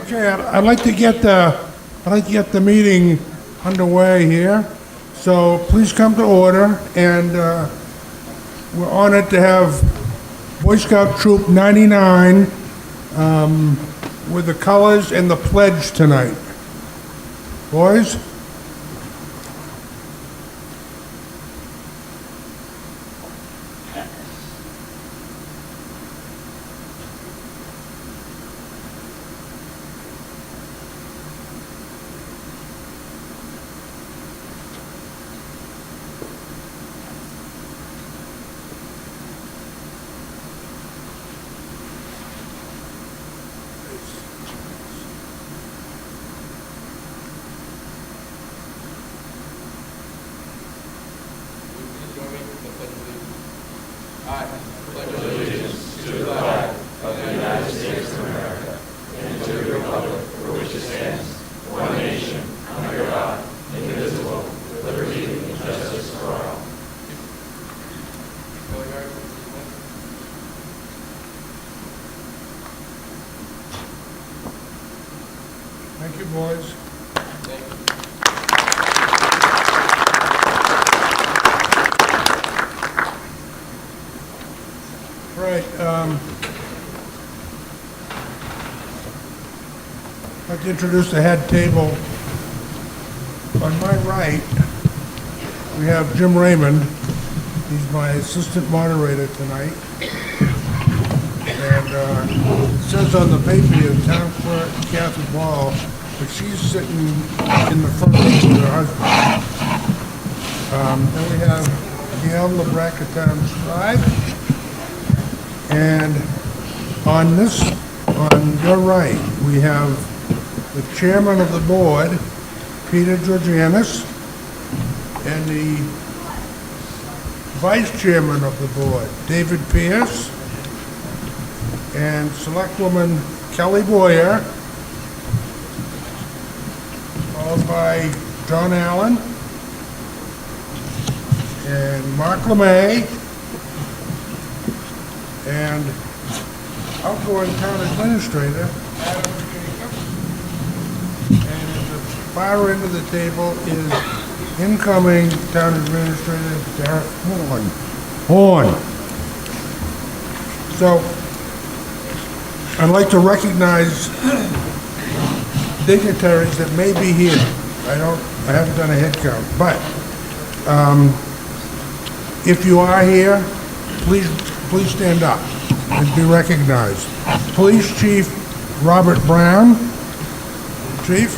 Okay, I'd like to get the meeting underway here. So please come to order, and we're honored to have Boy Scout Troop 99 with the colors and the pledge tonight. Boys? Thank you, boys. Right, I'd like to introduce the head table. On my right, we have Jim Raymond. He's my assistant moderator tonight. And it says on the paper here, Town Clerk Kathy Ball, but she's sitting in the front with her husband. Then we have Gail LeBrecq, Town Scribe. And on your right, we have the chairman of the board, Peter Georgianis, and the vice chairman of the board, David Pierce, and Selectwoman Kelly Boyer, followed by John Allen, and Mark LeMay, and outgoing town administrator, Adam Jacob. And at the far end of the table is incoming town administrator, Derek Horn. So, I'd like to recognize dignitaries that may be here. I haven't done a head count, but if you are here, please stand up and be recognized. Police Chief Robert Brown, Chief.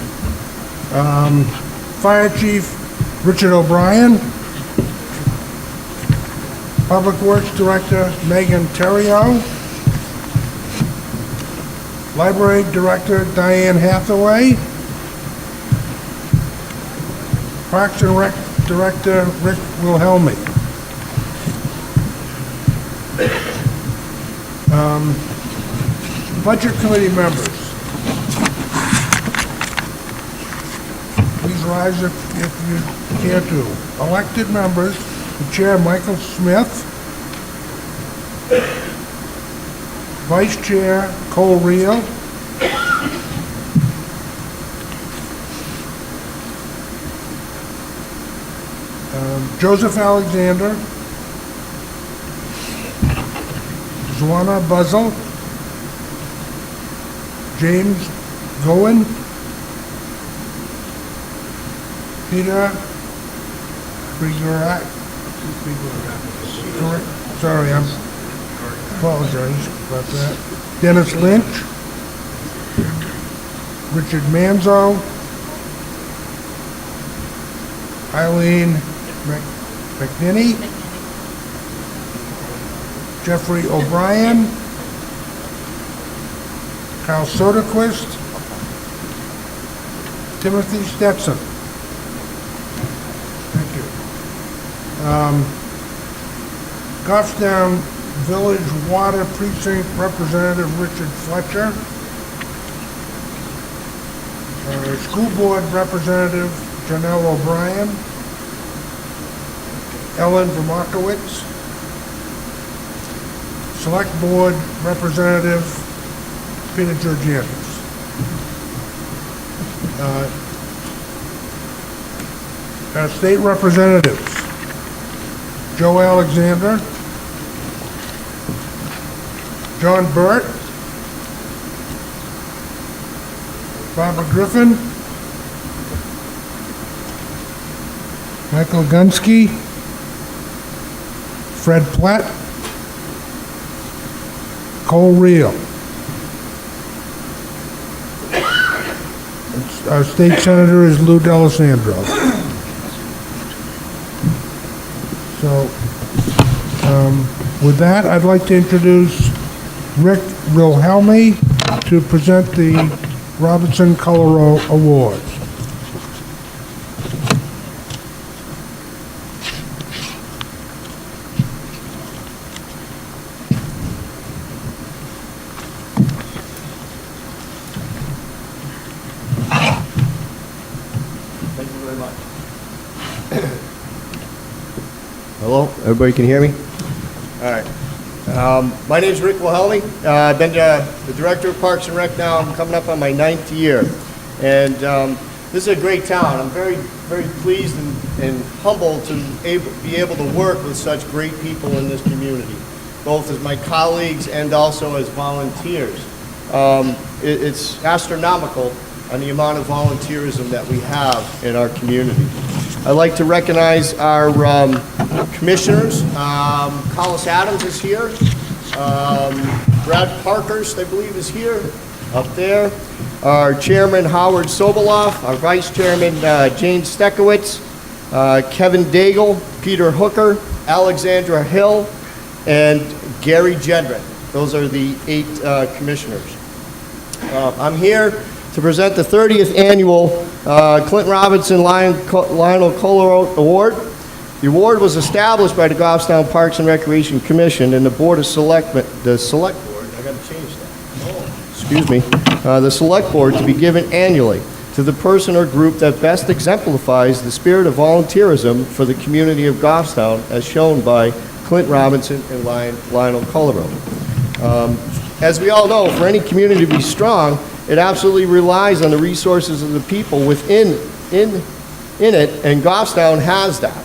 Fire Chief Richard O'Brien. Public Works Director Megan Terrio. Library Director Diane Hathaway. Parks and Rec Director Rick Wilhelmi. Budget Committee members. Please rise if you care to. Elected members, the Chair Michael Smith. Vice Chair Cole Reel. Joseph Alexander. Zwana Buzzell, James Goen, Peter Grigorek, sorry, I apologize about that. Dennis Lynch, Richard Manzo, Eileen McNinney, Jeffrey O'Brien, Carl Soderquist, Timothy Stetson. Thank you. Goffstown Village Water Precinct Representative Richard Fletcher. School Board Representative Janelle O'Brien. Ellen Vermakowitz. Select Board Representative Peter Georgianis. State Representatives Joe Alexander, John Burt, Barbara Griffin, Michael Gunsky, Fred Platt, Cole Reel. Our state senator is Lou D'Alessandro. So, with that, I'd like to introduce Rick Wilhelmi to present the Robinson Colorado Awards. Thank you very much. Hello, everybody can hear me? All right. My name's Rick Wilhelmi. I've been the Director of Parks and Rec now. I'm coming up on my 9th year. And this is a great town. I'm very, very pleased and humbled to be able to work with such great people in this community, both as my colleagues and also as volunteers. It's astronomical on the amount of volunteerism that we have in our community. I'd like to recognize our commissioners. Collis Adams is here. Brad Parkhurst, I believe, is here, up there. Our chairman, Howard Sobolov. Our vice chairman, Jane Stekowitz. Kevin Daigle, Peter Hooker, Alexandra Hill, and Gary Jedrick. Those are the 8 commissioners. I'm here to present the 30th annual Clinton Robinson Lionel Colorado Award. The award was established by the Goffstown Parks and Recreation Commission and the Board of Selectmen, the Select Board, I gotta change that. Excuse me, the Select Board to be given annually to the person or group that best exemplifies the spirit of volunteerism for the community of Goffstown as shown by Clint Robinson and Lionel Colorado. As we all know, for any community to be strong, it absolutely relies on the resources of the people within it, and Goffstown has that.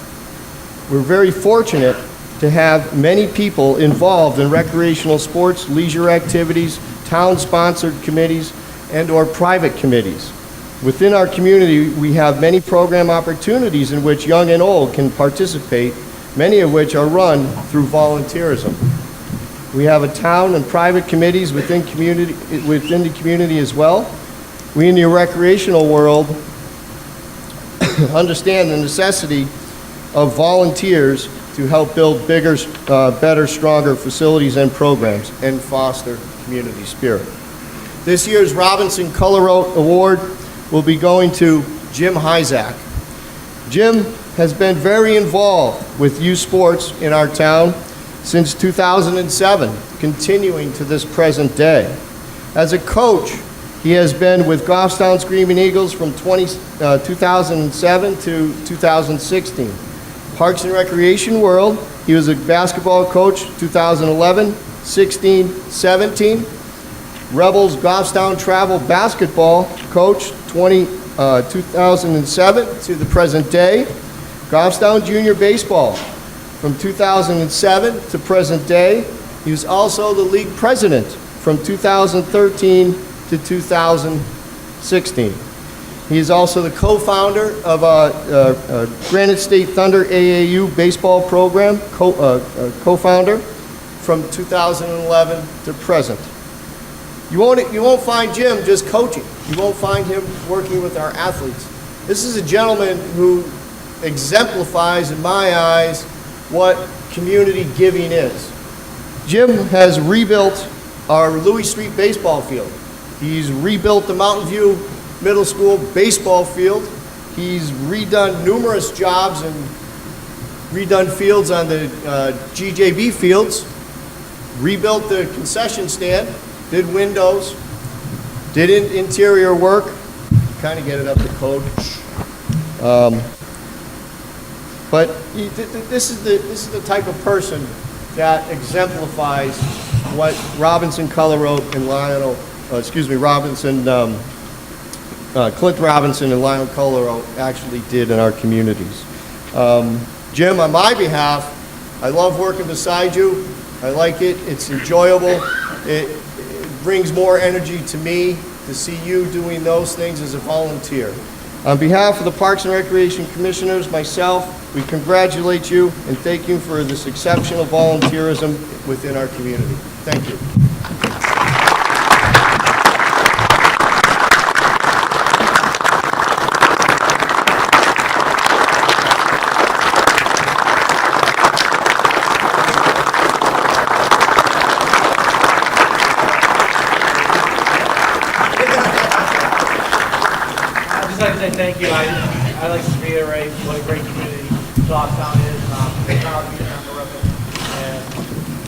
We're very fortunate to have many people involved in recreational sports, leisure activities, town-sponsored committees, and/or private committees. Within our community, we have many program opportunities in which young and old can participate, many of which are run through volunteerism. We have a town and private committees within the community as well. We in the recreational world understand the necessity of volunteers to help build bigger, better, stronger facilities and programs and foster community spirit. This year's Robinson Colorado Award will be going to Jim Hyzak. Jim has been very involved with youth sports in our town since 2007, continuing to this present day. As a coach, he has been with Goffstown Screaming Eagles from 2007 to 2016. Parks and Recreation World, he was a basketball coach 2011, 16, 17. Rebels Goffstown Travel Basketball coach 2007 to the present day. Goffstown Junior Baseball from 2007 to present day. He was also the league president from 2013 to 2016. He is also the co-founder of Granite State Thunder AAU baseball program, co-founder from 2011 to present. You won't find Jim just coaching. You won't find him working with our athletes. This is a gentleman who exemplifies, in my eyes, what community giving is. Jim has rebuilt our Louis Street baseball field. He's rebuilt the Mountain View Middle School baseball field. He's redone numerous jobs in redone fields on the GJB fields, rebuilt the concession stand, did windows, did interior work, kind of get it up to code. But this is the type of person that exemplifies what Robinson Color Road and Lionel, Clint Robinson and Lionel Color actually did in our communities. Jim, on my behalf, I love working beside you. I like it. It's enjoyable. It brings more energy to me to see you doing those things as a volunteer. On behalf of the Parks and Recreation Commissioners, myself, we congratulate you and thank you for this exceptional volunteerism within our community. Thank you. I'd just like to say thank you. I'd like to reiterate what a great community Goffstown is. We're proud to be a member of it, and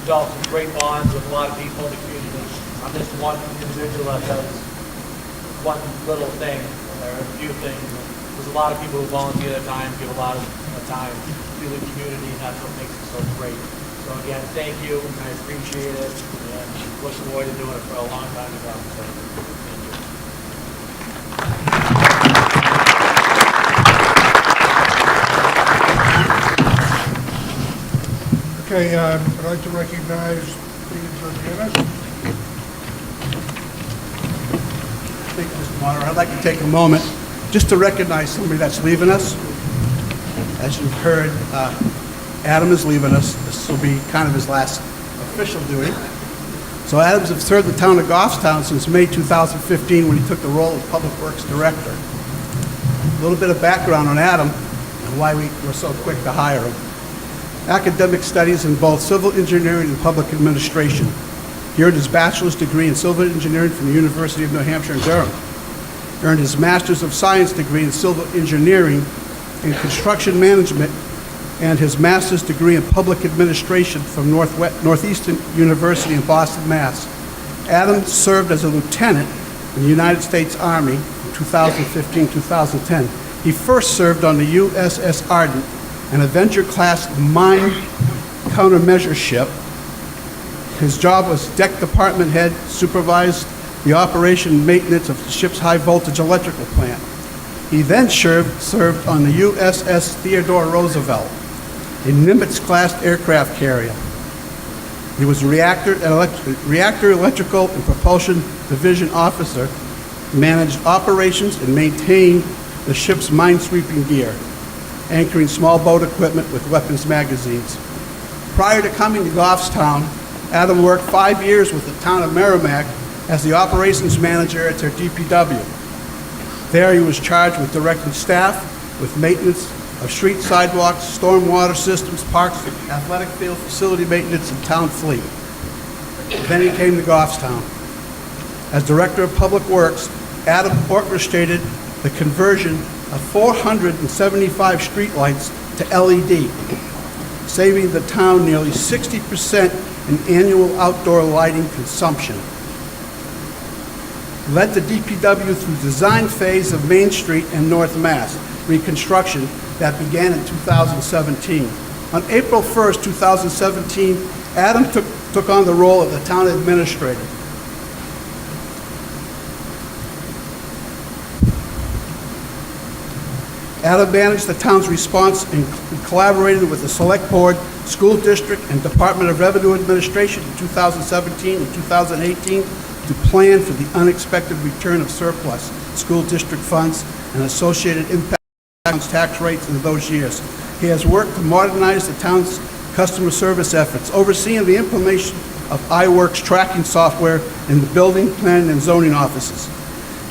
developed some great bonds with a lot of people in the community. I'm just one individual that does one little thing, or a few things. There's a lot of people who volunteer their time, give a lot of time to the community, and that's what makes it so great. So again, thank you, and I appreciate it, and look forward to doing it for a long time to come. So, thank you. Okay, I'd like to recognize Peter Georgianis. Thank you, Mr. Moderator. I'd like to take a moment just to recognize somebody that's leaving us. As you've heard, Adam is leaving us. This will be kind of his last official duty. So Adams has served the town of Goffstown since May 2015 when he took the role of Public Works Director. A little bit of background on Adam and why we were so quick to hire him. Academic studies in both civil engineering and public administration. He earned his bachelor's degree in civil engineering from the University of New Hampshire in Durham. Earned his master's of science degree in civil engineering and construction management, and his master's degree in public administration from Northeastern University in Boston, Mass. Adam served as a lieutenant in the United States Army from 2015-2010. He first served on the USS Ardent, an Avenger-class mine countermeasure ship. His job was deck department head, supervised the operation and maintenance of the ship's high-voltage electrical plant. He then served on the USS Theodore Roosevelt, a Nimitz-class aircraft carrier. He was reactor electrical and propulsion division officer, managed operations and maintained the ship's minesweeping gear, anchoring small boat equipment with weapons magazines. Prior to coming to Goffstown, Adam worked 5 years with the town of Merrimack as the operations manager at their DPW. There he was charged with directing staff with maintenance of street sidewalks, stormwater systems, parks, athletic field facility maintenance, and town fleet. Then he came to Goffstown. As Director of Public Works, Adam orchestrated the conversion of 475 streetlights to LED, saving the town nearly 60% in annual outdoor lighting consumption. Led the DPW through design phase of Main Street and North Mass reconstruction that began in 2017. On April 1st, 2017, Adam took on the role of the town administrator. Adam managed the town's response and collaborated with the Select Board, School District, and Department of Revenue Administration in 2017 and 2018 to plan for the unexpected return of surplus school district funds and associated impact on tax rates in those years. He has worked to modernize the town's customer service efforts, overseeing the implementation of iWorks tracking software in the building, planning, and zoning offices.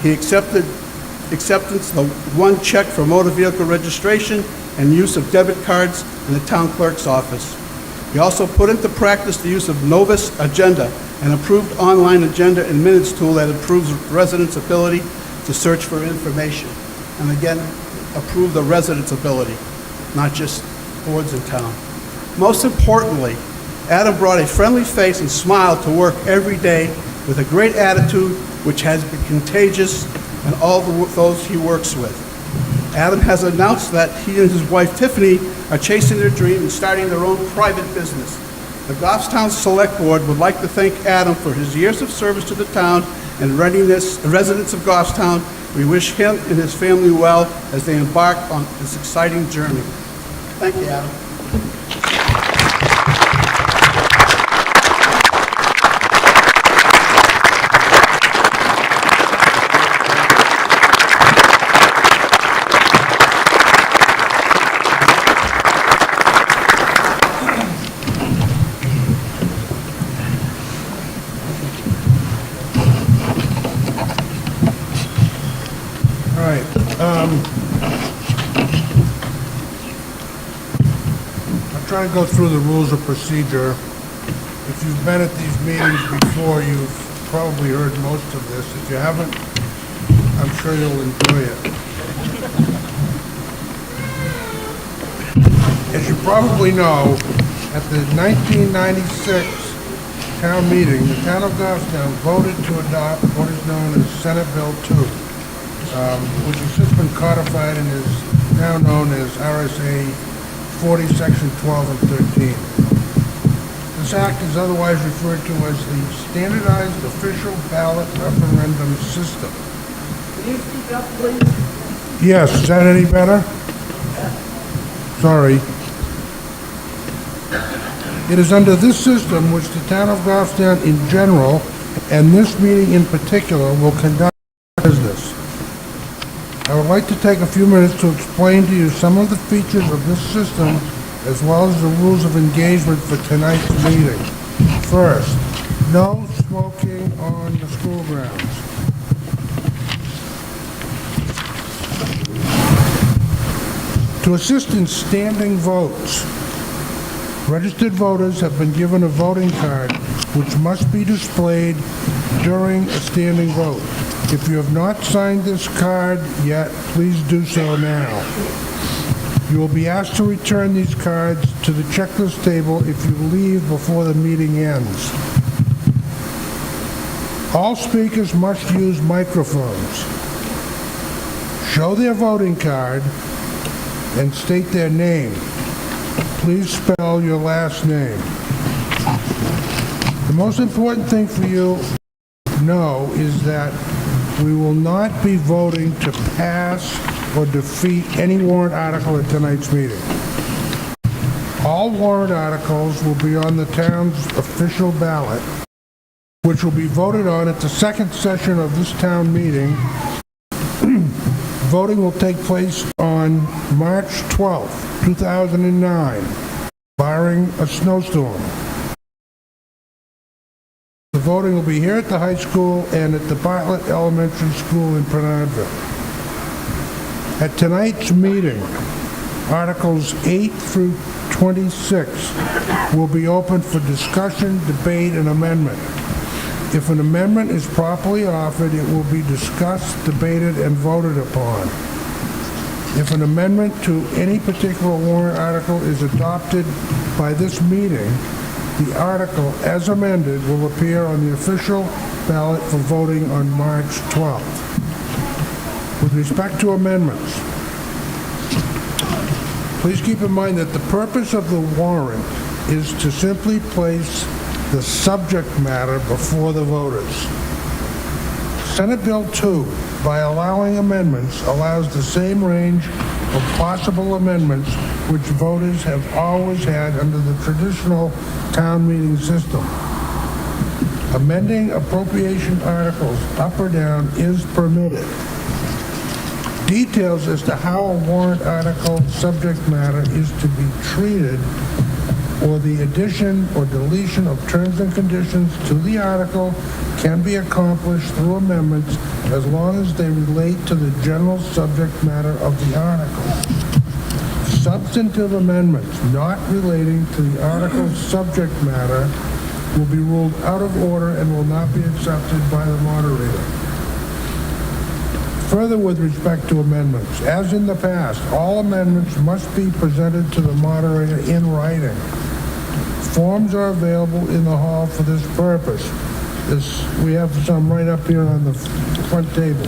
He acceptance the one check for motor vehicle registration and use of debit cards in the town clerk's office. He also put into practice the use of Novus Agenda, an approved online agenda and minutes tool that improves residents' ability to search for information. And again, improve the residents' ability, not just boards in town. Most importantly, Adam brought a friendly face and smile to work every day with a great attitude which has been contagious in all those he works with. Adam has announced that he and his wife Tiffany are chasing their dream and starting their own private business. The Goffstown Select Board would like to thank Adam for his years of service to the town and residents of Goffstown. We wish him and his family well as they embark on this exciting journey. Thank you, Adam. All right. I'm trying to go through the rules of procedure. If you've been at these meetings before, you've probably heard most of this. If you haven't, I'm sure you'll enjoy it. As you probably know, at the 1996 town meeting, the town of Goffstown voted to adopt what is known as Senate Bill 2. Which has since been codified and is now known as RSA 40, Section 12 and 13. This act is otherwise referred to as the Standardized Official Ballot Referendum System. Can you speak up, please? Yes, is that any better? Sorry. It is under this system which the town of Goffstown in general, and this meeting in particular, will conduct business. I would like to take a few minutes to explain to you some of the features of this system as well as the rules of engagement for tonight's meeting. First, no smoking on the school grounds. To assist in standing votes, registered voters have been given a voting card which must be displayed during a standing vote. If you have not signed this card yet, please do so now. You will be asked to return these cards to the checklist table if you leave before the meeting ends. All speakers must use microphones. Show their voting card and state their name. Please spell your last name. The most important thing for you to know is that we will not be voting to pass or defeat any warrant article at tonight's meeting. All warrant articles will be on the town's official ballot, which will be voted on at the second session of this town meeting. Voting will take place on March 12th, 2009, barring a snowstorm. The voting will be here at the high school and at the Bartlett Elementary School in Bernardville. At tonight's meeting, Articles 8 through 26 will be open for discussion, debate, and amendment. If an amendment is properly offered, it will be discussed, debated, and voted upon. If an amendment to any particular warrant article is adopted by this meeting, the article, as amended, will appear on the official ballot for voting on March 12th. With respect to amendments, please keep in mind that the purpose of the warrant is to simply place the subject matter before the voters. Senate Bill 2, by allowing amendments, allows the same range of possible amendments which voters have always had under the traditional town meeting system. Amending appropriation articles up or down is permitted. Details as to how a warrant article subject matter is to be treated, or the addition or deletion of terms and conditions to the article can be accomplished through amendments as long as they relate to the general subject matter of the article. Substantive amendments not relating to the article's subject matter will be ruled out of order and will not be accepted by the moderator. Further, with respect to amendments, as in the past, all amendments must be presented to the moderator in writing. Forms are available in the hall for this purpose. We have some right up here on the front table.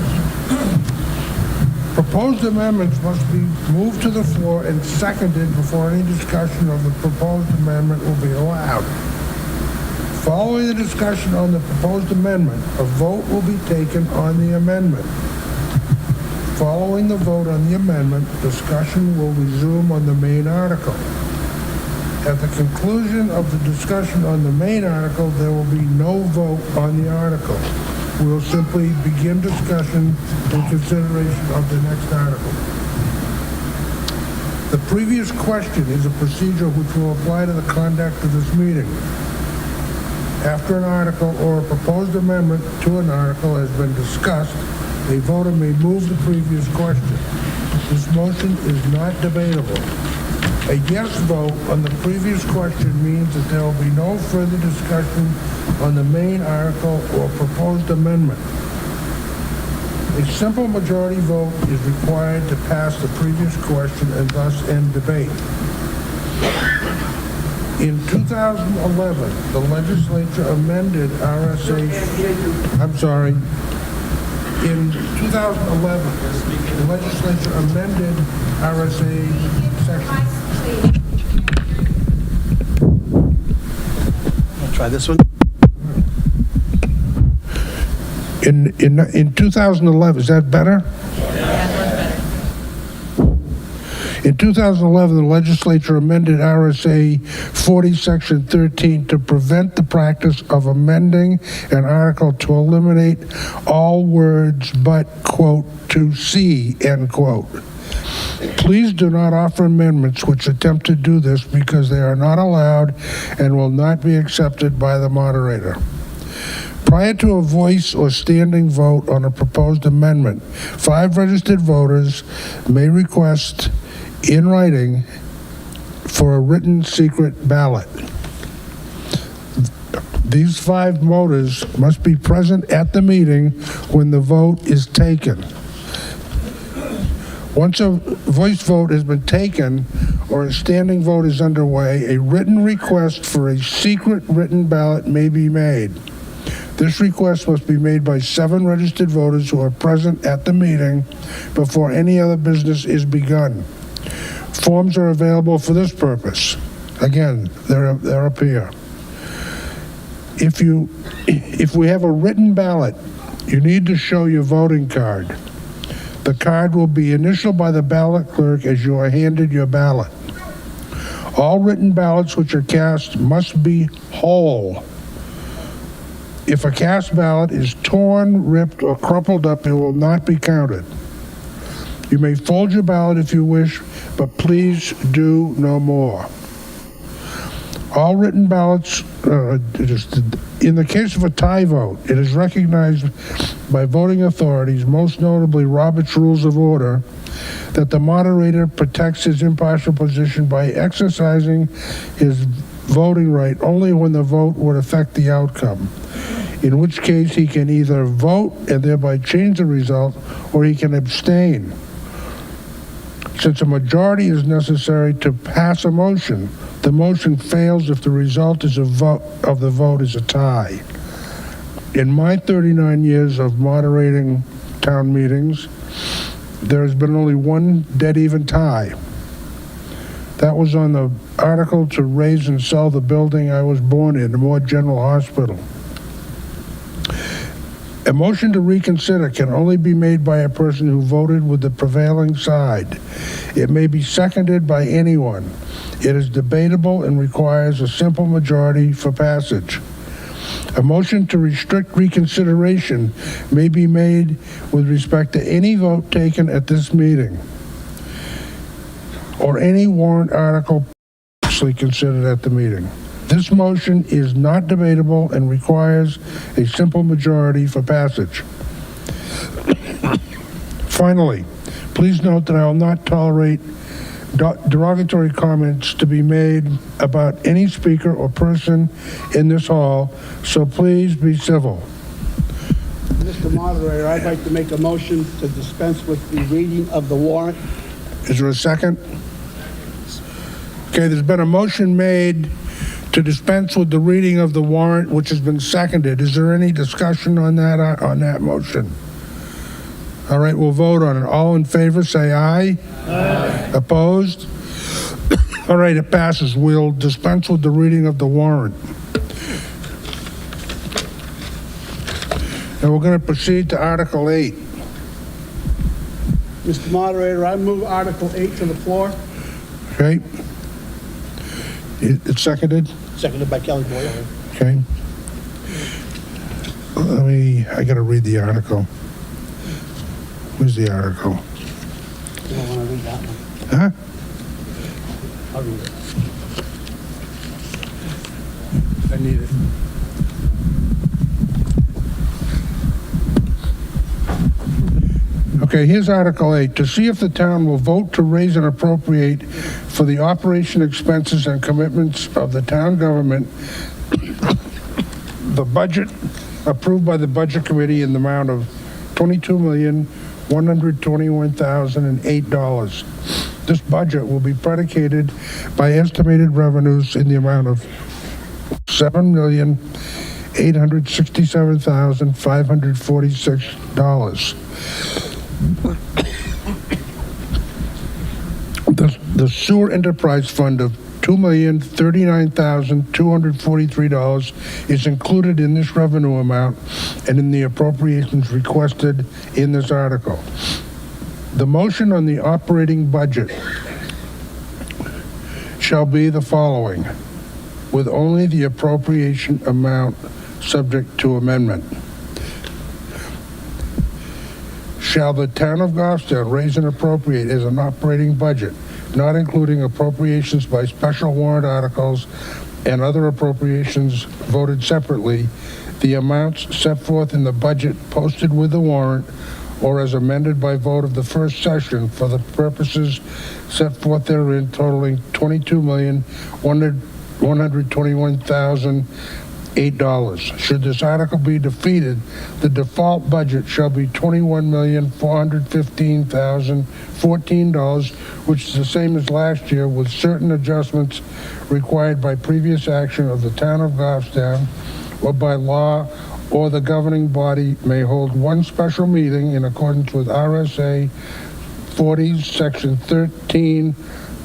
Proposed amendments must be moved to the floor and seconded before any discussion of the proposed amendment will be allowed. Following the discussion on the proposed amendment, a vote will be taken on the amendment. Following the vote on the amendment, discussion will resume on the main article. At the conclusion of the discussion on the main article, there will be no vote on the article. We will simply begin discussion and consideration of the next article. The previous question is a procedure which will apply to the conduct of this meeting. After an article or a proposed amendment to an article has been discussed, a voter may move the previous question. This motion is not debatable. A yes vote on the previous question means that there will be no further discussion on the main article or proposed amendment. A simple majority vote is required to pass the previous question and thus end debate. In 2011, the legislature amended RSA... I'm sorry. In 2011, the legislature amended RSA section... I'll try this one. In 2011, is that better? In 2011, the legislature amended RSA 40, Section 13 to prevent the practice of amending an article to eliminate all words but, quote, to see, end quote. Please do not offer amendments which attempt to do this because they are not allowed and will not be accepted by the moderator. Prior to a voice or standing vote on a proposed amendment, 5 registered voters may request in writing for a written secret ballot. These 5 voters must be present at the meeting when the vote is taken. Once a voice vote has been taken or a standing vote is underway, a written request for a secret written ballot may be made. This request must be made by 7 registered voters who are present at the meeting before any other business is begun. Forms are available for this purpose. Again, they're up here. If we have a written ballot, you need to show your voting card. The card will be initialed by the ballot clerk as you are handed your ballot. All written ballots which are cast must be whole. If a cast ballot is torn, ripped, or crumpled up, it will not be counted. You may fold your ballot if you wish, but please do no more. All written ballots, in the case of a tie vote, it is recognized by voting authorities, most notably Robert's Rules of Order, that the moderator protects his impartial position by exercising his voting right only when the vote would affect the outcome, in which case he can either vote and thereby change the result, or he can abstain. Since a majority is necessary to pass a motion, the motion fails if the result is of the vote is a tie. In my 39 years of moderating town meetings, there has been only one dead-even tie. That was on the article to raise and sell the building I was born in, the Moore General Hospital. A motion to reconsider can only be made by a person who voted with the prevailing side. It may be seconded by anyone. It is debatable and requires a simple majority for passage. A motion to restrict reconsideration may be made with respect to any vote taken at this meeting or any warrant article previously considered at the meeting. This motion is not debatable and requires a simple majority for passage. Finally, please note that I will not tolerate derogatory comments to be made about any speaker or person in this hall, so please be civil. Mr. Moderator, I'd like to make a motion to dispense with the reading of the warrant. Is there a second? Okay, there's been a motion made to dispense with the reading of the warrant, which has been seconded. Is there any discussion on that motion? All right, we'll vote on it. All in favor, say aye. Aye. Opposed? All right, it passes. We'll dispense with the reading of the warrant. And we're going to proceed to Article 8. Mr. Moderator, I move Article 8 to the floor. Okay? It's seconded? Seconded by Kelly Boyle. Okay. I got to read the article. Where's the article? You don't want to read that one. Huh? I'll read it. I need it. Okay, here's Article 8. To see if the town will vote to raise and appropriate for the operation expenses and commitments of the town government, the budget approved by the Budget Committee in the amount of $22,121,008. This budget will be predicated by estimated revenues in the amount of $7,867,546. The sewer enterprise fund of $2,039,243 is included in this revenue amount and in the appropriations requested in this article. The motion on the operating budget shall be the following, with only the appropriation amount subject to amendment. Shall the town of Goffstown raise and appropriate as an operating budget, not including appropriations by special warrant articles and other appropriations voted separately, the amounts set forth in the budget posted with the warrant or as amended by vote of the first session for the purposes set forth therein, totaling $22,121,008. Should this article be defeated, the default budget shall be $21,415,014, which is the same as last year, with certain adjustments required by previous action of the town of Goffstown or by law, or the governing body may hold one special meeting in accordance with RSA 40, Section 13,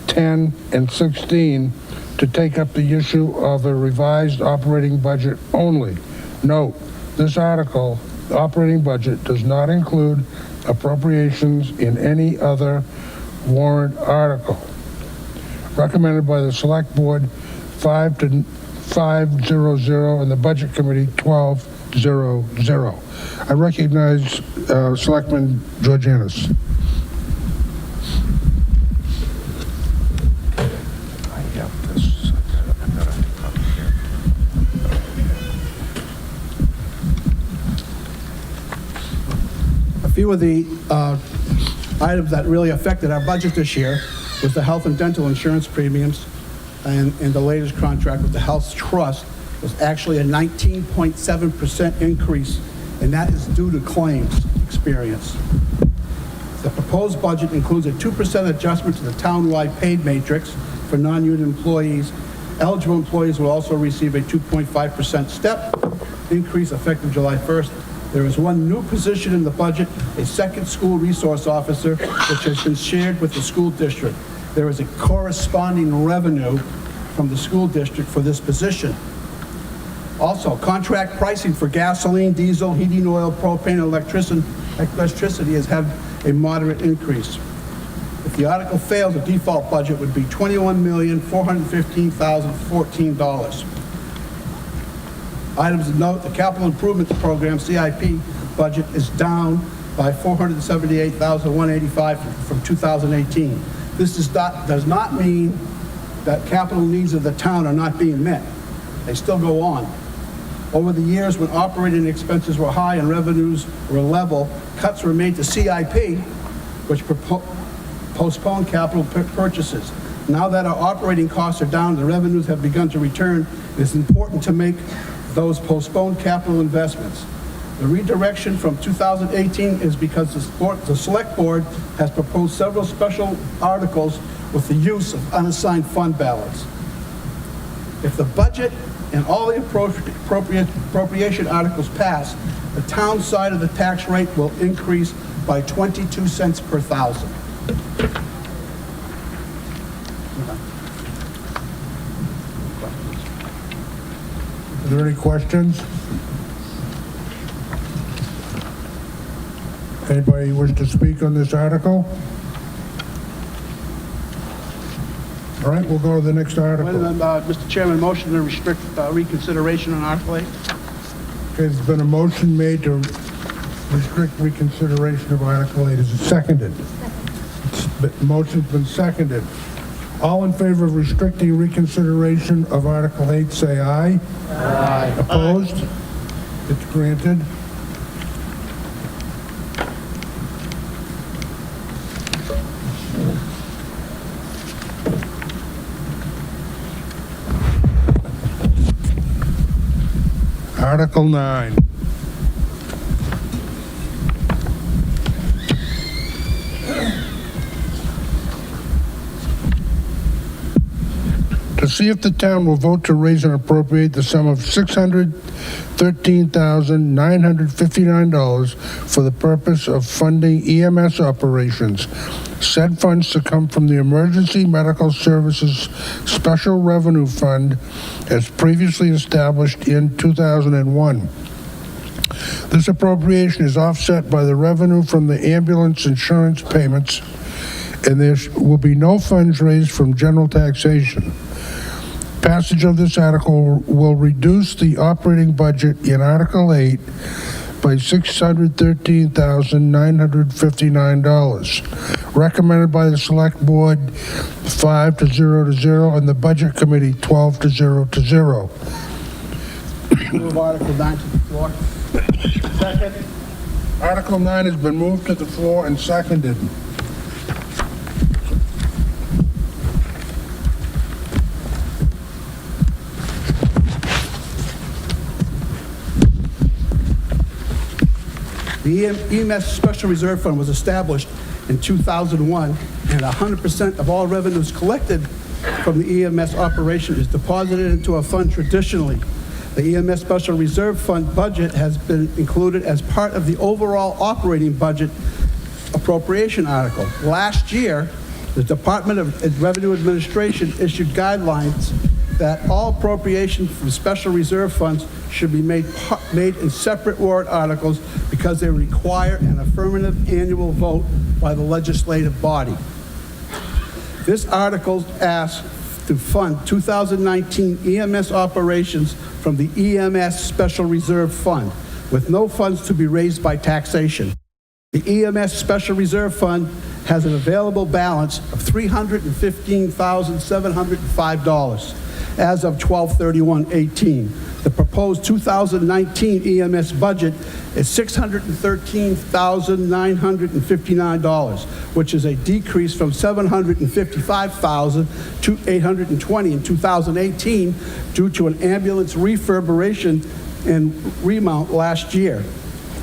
10, and 16 to take up the issue of a revised operating budget only. Note, this article, the operating budget, does not include appropriations in any other warrant article. Recommended by the Select Board 500 and the Budget Committee 1200. I recognize Selectman Georgianis. A few of the items that really affected our budget this year was the health and dental insurance premiums, and the latest contract with the Health Trust was actually a 19.7% increase, and that is due to claims experience. The proposed budget includes a 2% adjustment to the town-wide paid matrix for non-union employees. Eligible employees will also receive a 2.5% step increase effective July 1st. There is one new position in the budget, a second school resource officer, which has been shared with the school district. There is a corresponding revenue from the school district for this position. Also, contract pricing for gasoline, diesel, heating oil, propane, and electricity has had a moderate increase. If the article fails, the default budget would be $21,415,014. Items of note, the Capital Improvements Program, CIP, budget is down by $478,185 from 2018. This does not mean that capital needs of the town are not being met. They still go on. Over the years, when operating expenses were high and revenues were level, cuts were made to CIP, which postponed capital purchases. Now that our operating costs are down, the revenues have begun to return, it is important to make those postponed capital investments. The redirection from 2018 is because the Select Board has proposed several special articles with the use of unassigned fund balance. If the budget and all the appropriation articles pass, the town side of the tax rate will increase by 22 cents per thousand. Are there any questions? Anybody wish to speak on this article? All right, we'll go to the next Wait a article. minute, Mr. Chairman, motion to restrict reconsideration on Article 8. Okay, there's been a motion made to restrict reconsideration of Article 8. Is it seconded? Motion's been seconded. All in favor of restricting reconsideration of Article 8, say aye. Aye. Opposed? It's granted. Article 9. To see if the town will vote to raise and appropriate the sum of $613,959 for the purpose of funding EMS operations. Said funds to come from the Emergency Medical Services Special Revenue Fund as previously established in 2001. This appropriation is offset by the revenue from the ambulance insurance payments, and there will be no funds raised from general taxation. Passage of this article will reduce the operating budget in Article 8 by $613,959. Recommended by the Select Board 5-0 and the Budget Committee 12-0. Move Article 9 to the floor. Second. Article 9 has been moved to the floor and seconded. The EMS Special Reserve Fund was established in 2001, and 100% of all revenues collected from the EMS operation is deposited into a fund traditionally. The EMS Special Reserve Fund budget has been included as part of the overall operating budget appropriation article. Last year, the Department of Revenue Administration issued guidelines that all appropriations from special reserve funds should be made in separate warrant articles because they require an affirmative annual vote by the legislative body. This article asks to fund 2019 EMS operations from the EMS Special Reserve Fund, with no funds to be raised by taxation. The EMS Special Reserve Fund has an available balance of $315,705 as of 12/31/18. The proposed 2019 EMS budget is $613,959, which is a decrease from $755,820 in 2018 due to an ambulance refurbishment and remount last year.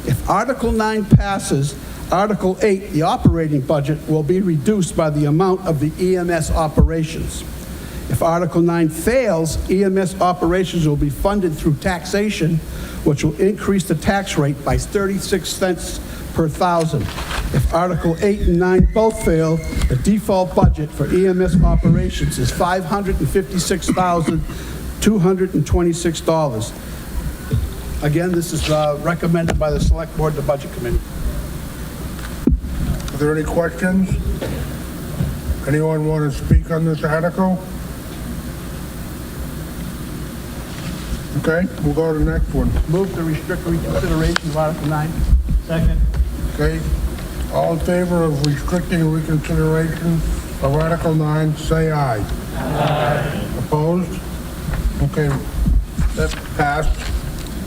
If Article 9 passes, Article 8, the operating budget, will be reduced by the amount of the EMS operations. If Article 9 fails, EMS operations will be funded through taxation, which will increase the tax rate by 36 cents per thousand. If Article 8 and 9 both fail, the default budget for EMS operations is $556,226. Again, this is recommended by the Select Board, the Budget Committee. Are there any questions? Anyone want to speak on this article? Okay, we'll go to the next one. Move to restrict reconsideration of Article 9. Second. Okay, all in favor of restricting reconsideration of Article 9, say aye. Aye. Opposed? Okay, that's passed.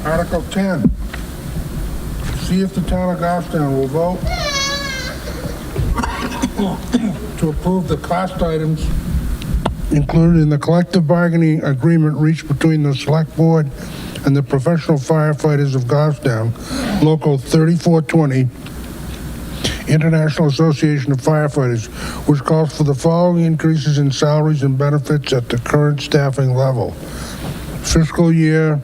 Article 10. See if the town of Goffstown will vote to approve the cost items included in the collective bargaining agreement reached between the Select Board and the Professional Firefighters of Goffstown, Local 3420, International Association of Firefighters, which calls for the following increases in salaries and benefits at the current staffing level. Fiscal year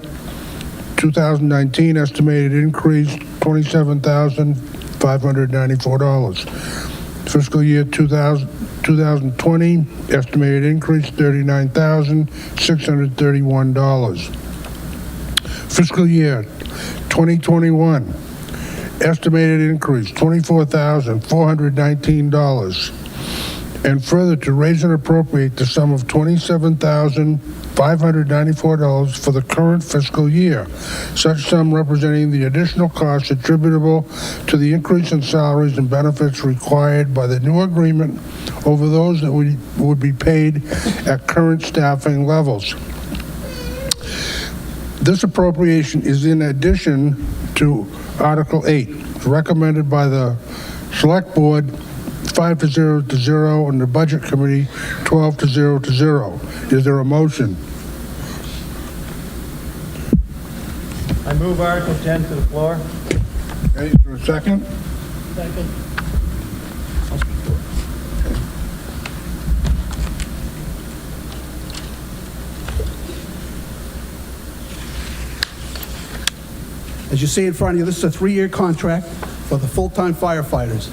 2019 estimated increase $27,594. Fiscal year 2020 estimated increase $39,631. Fiscal year 2021 estimated increase $24,419. And further, to raise and appropriate the sum of $27,594 for the current fiscal year, such sum representing the additional costs attributable to the increase in salaries and benefits required by the new agreement over those that would be paid at current staffing levels. This appropriation is in addition to Article 8, recommended by the Select Board 5-0 to 0, and the Budget Committee 12-0 to 0. Is there a motion? I move Article 10 to the floor. Okay, is there a second? Second. As you see in front of you, this is a 3-year contract for the full-time firefighters.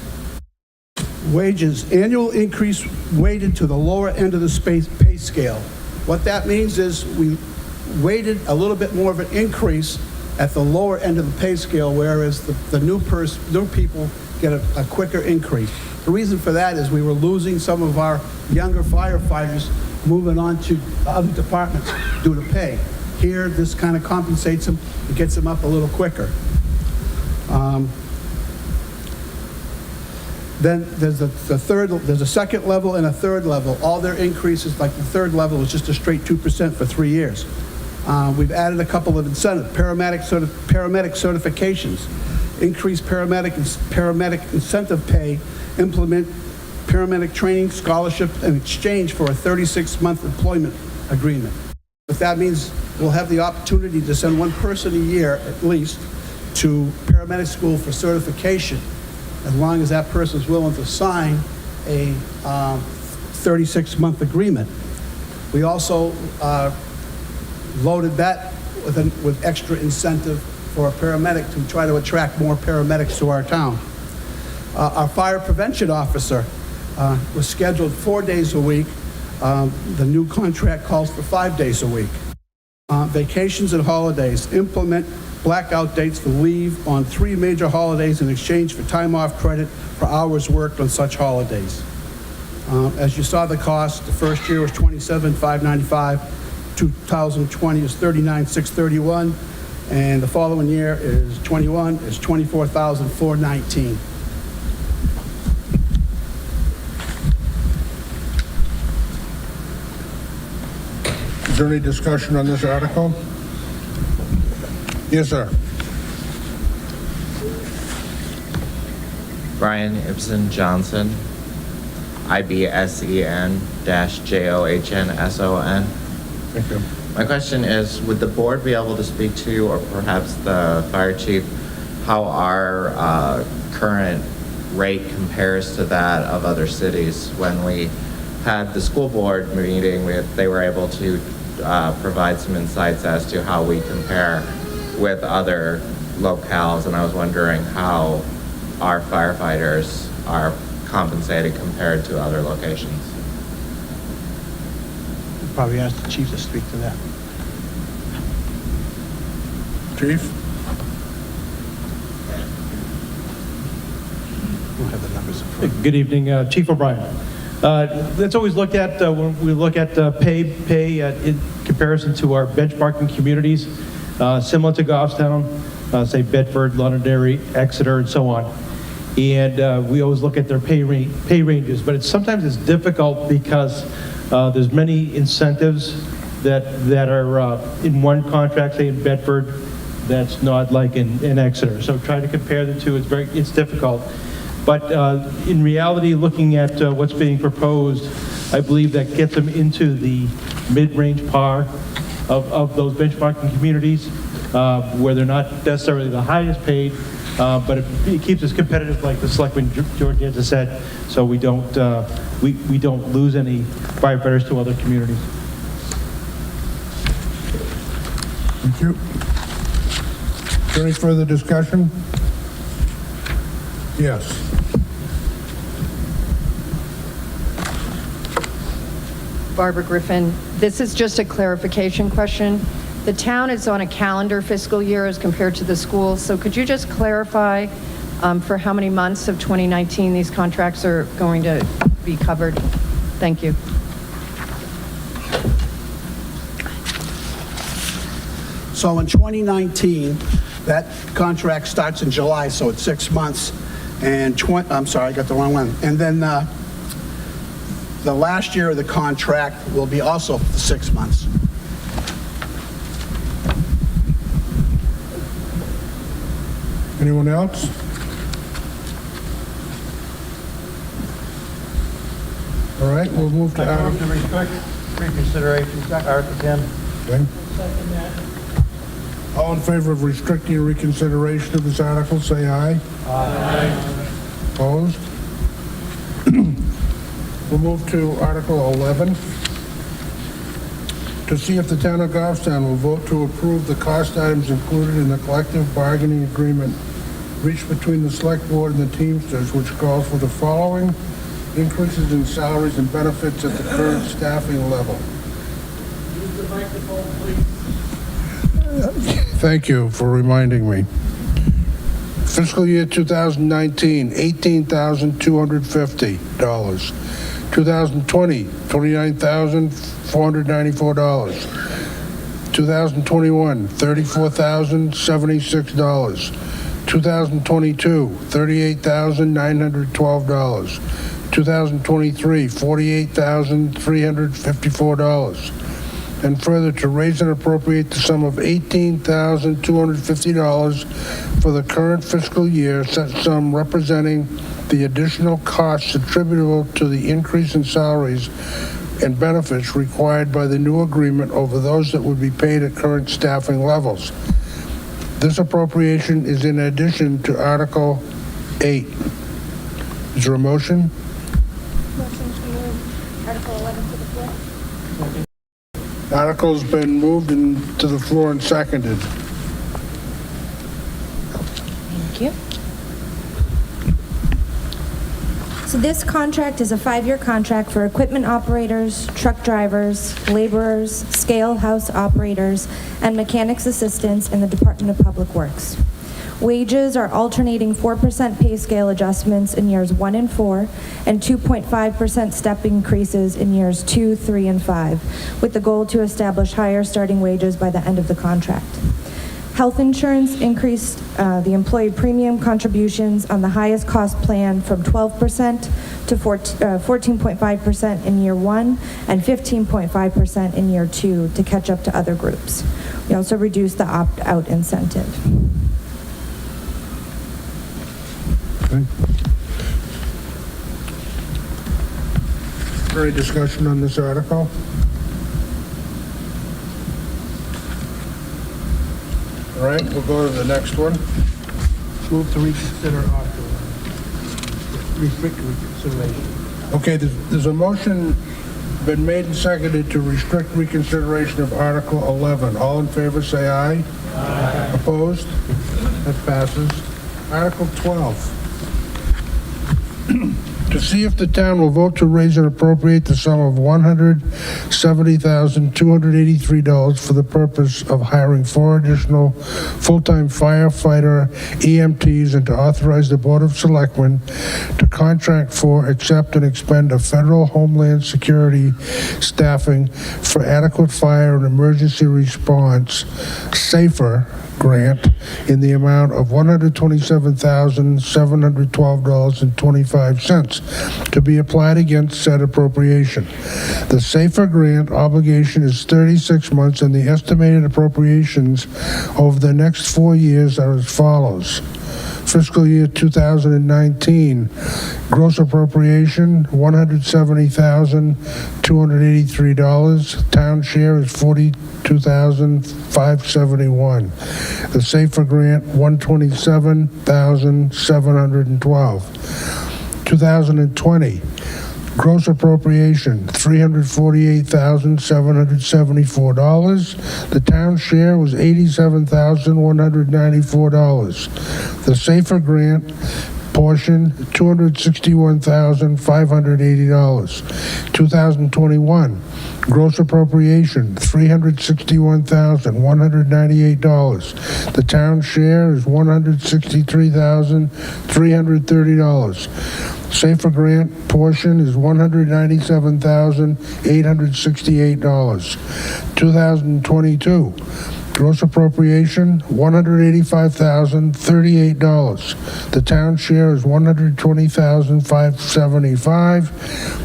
Wages, annual increase weighted to the lower end of the pay scale. What that means is we weighted a little bit more of an increase at the lower end of the pay scale, whereas the new people get a quicker increase. The reason for that is we were losing some of our younger firefighters moving on to other departments due to pay. Here, this kind of compensates them and gets them up a little quicker. Then there's a second level and a third level. All their increases, like the third level, is just a straight 2% for 3 years. We've added a couple of incentives, paramedic certifications, increase paramedic incentive pay, implement paramedic training, scholarship, and exchange for a 36-month employment agreement. What that means, we'll have the opportunity to send one person a year, at least, to paramedic school for certification, as long as that person is willing to sign a 36-month agreement. We also loaded that with extra incentive for a paramedic to try to attract more paramedics to our town. Our fire prevention officer was scheduled 4 days a week. The new contract calls for 5 days a week. Vacations and holidays, implement blackout dates for leave on 3 major holidays in exchange for time off credit for hours worked on such holidays. As you saw the cost, the first year was $27,595, 2020 is $39,631, and the following year is 21 is $24,419. Is there any discussion on this article? Yes, sir. Brian Ibsen Johnson, IBSEN-JOHNSON. Thank you. My question is, would the board be able to speak to, or perhaps the fire chief, how our current rate compares to that of other cities? When we had the school board meeting, they were able to provide some insights as to how we compare with other locales, and I was wondering how our firefighters are compensated compared to other locations. Probably ask the chief to speak to that. Chief? We'll have the numbers in front. Good evening, Chief O'Brien. Let's always look at, when we look at pay in comparison to our benchmarking communities, similar to Goffstown, say Bedford, Londonderry, Exeter, and so on. And we always look at their pay ranges, but sometimes it's difficult because there's many incentives that are in one contract, say in Bedford, that's not like in Exeter. So trying to compare the two, it's difficult. But in reality, looking at what's being proposed, I believe that gets them into the mid-range par of those benchmarking communities. where they're not necessarily the highest paid, but it keeps us competitive, like the Selectman Georgiana said, so we don't lose any firefighters to other communities. Thank you. Is there any further discussion? Yes. Barbara Griffin. This is just a clarification question. The town is on a calendar fiscal year as compared to the schools, so could you just clarify for how many months of 2019 these contracts are going to be covered? Thank you. So in 2019, that contract starts in July, so it's 6 months. And I'm sorry, I got the wrong one. And then the last year of the contract will be also 6 months. Anyone else? All right, we'll move to I move Article. to restrict reconsideration, Article 10. Okay. All in favor of restricting reconsideration of this article, say aye. Aye. Opposed? We'll move to Article 11. To see if the town of Goffstown will vote to approve the cost items included in the collective bargaining agreement reached between the Select Board and the Teamsters, which calls for the following increases in salaries and benefits at the current staffing level. Use the microphone, please. Thank you for reminding me. Fiscal year 2019, $18,250. 2020, $29,494. 2021, $34,076. 2022, $38,912. 2023, $48,354. And further, to raise and appropriate the sum of $18,250 for the current fiscal year, such sum representing the additional costs attributable to the increase in salaries and benefits required by the new agreement over those that would be paid at current staffing levels. This appropriation is in addition to Article 8. Is there a motion? Motion to move Article 11 to the floor. Article's been moved to the floor and seconded. Thank you. So this contract is a 5-year contract for equipment operators, truck drivers, laborers, scale house operators, and mechanics assistants in the Department of Public Works. Wages are alternating 4% pay scale adjustments in years 1 and 4, and 2.5% step increases in years 2, 3, and 5, with the goal to establish higher starting wages by the end of the contract. Health insurance increased the employee premium contributions on the highest cost plan from 12% to 14.5% in year 1 and 15.5% in year 2 to catch up to other groups. We also reduced the opt-out incentive. Okay. Is there any discussion on this article? All right, we'll go to the next one. Move to reconsider Article 11. Restrict reconsideration. Okay, there's a motion been made and seconded to restrict reconsideration of Article 11. All in favor, say aye. Aye. Opposed? That passes. Article 12. To see if the town will vote to raise and appropriate the sum of $170,283 for the purpose of hiring 4 additional full-time firefighter EMTs and to authorize the Board of Selectmen to contract for, accept, and expend a federal Homeland Security staffing for adequate fire and emergency response, SAFER, grant in the amount of $127,712.25 to be applied against said appropriation. The SAFER grant obligation is 36 months and the estimated appropriations over the next 4 years are as follows. fiscal year 2019. Gross appropriation, $170,283. Town share is $42,571. The Safer Grant, $127,712. 2020. Gross appropriation, $348,774. The town share was $87,194. The Safer Grant portion, $261,580. 2021, gross appropriation, $361,198. The town share is $163,330. Safer Grant portion is $197,868. 2022, gross appropriation, $185,038. The town share is $120,575.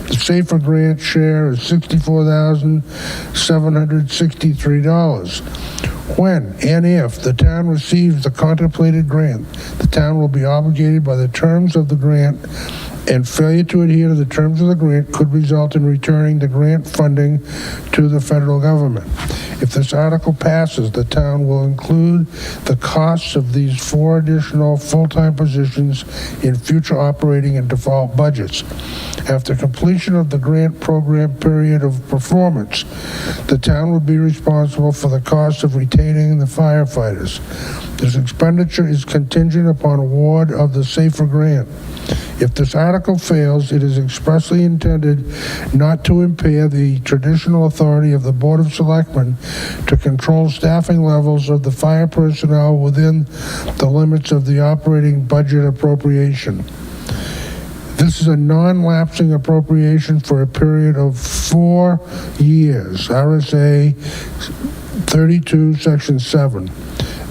The Safer Grant share is $64,763. When and if the town receives the contemplated grant, the town will be obligated by the terms of the grant, and failure to adhere to the terms of the grant could result in returning the grant funding to the federal government. If this article passes, the town will include the costs of these 4 additional full-time positions in future operating and default budgets. After completion of the grant program period of performance, the town will be responsible for the cost of retaining the firefighters. This expenditure is contingent upon award of the Safer Grant. If this article fails, it is expressly intended not to impair the traditional authority of the Board of Selectmen to control staffing levels of the fire personnel within the limits of the operating budget appropriation. This is a non-lapsing appropriation for a period of 4 years, RSA 32, Section 7.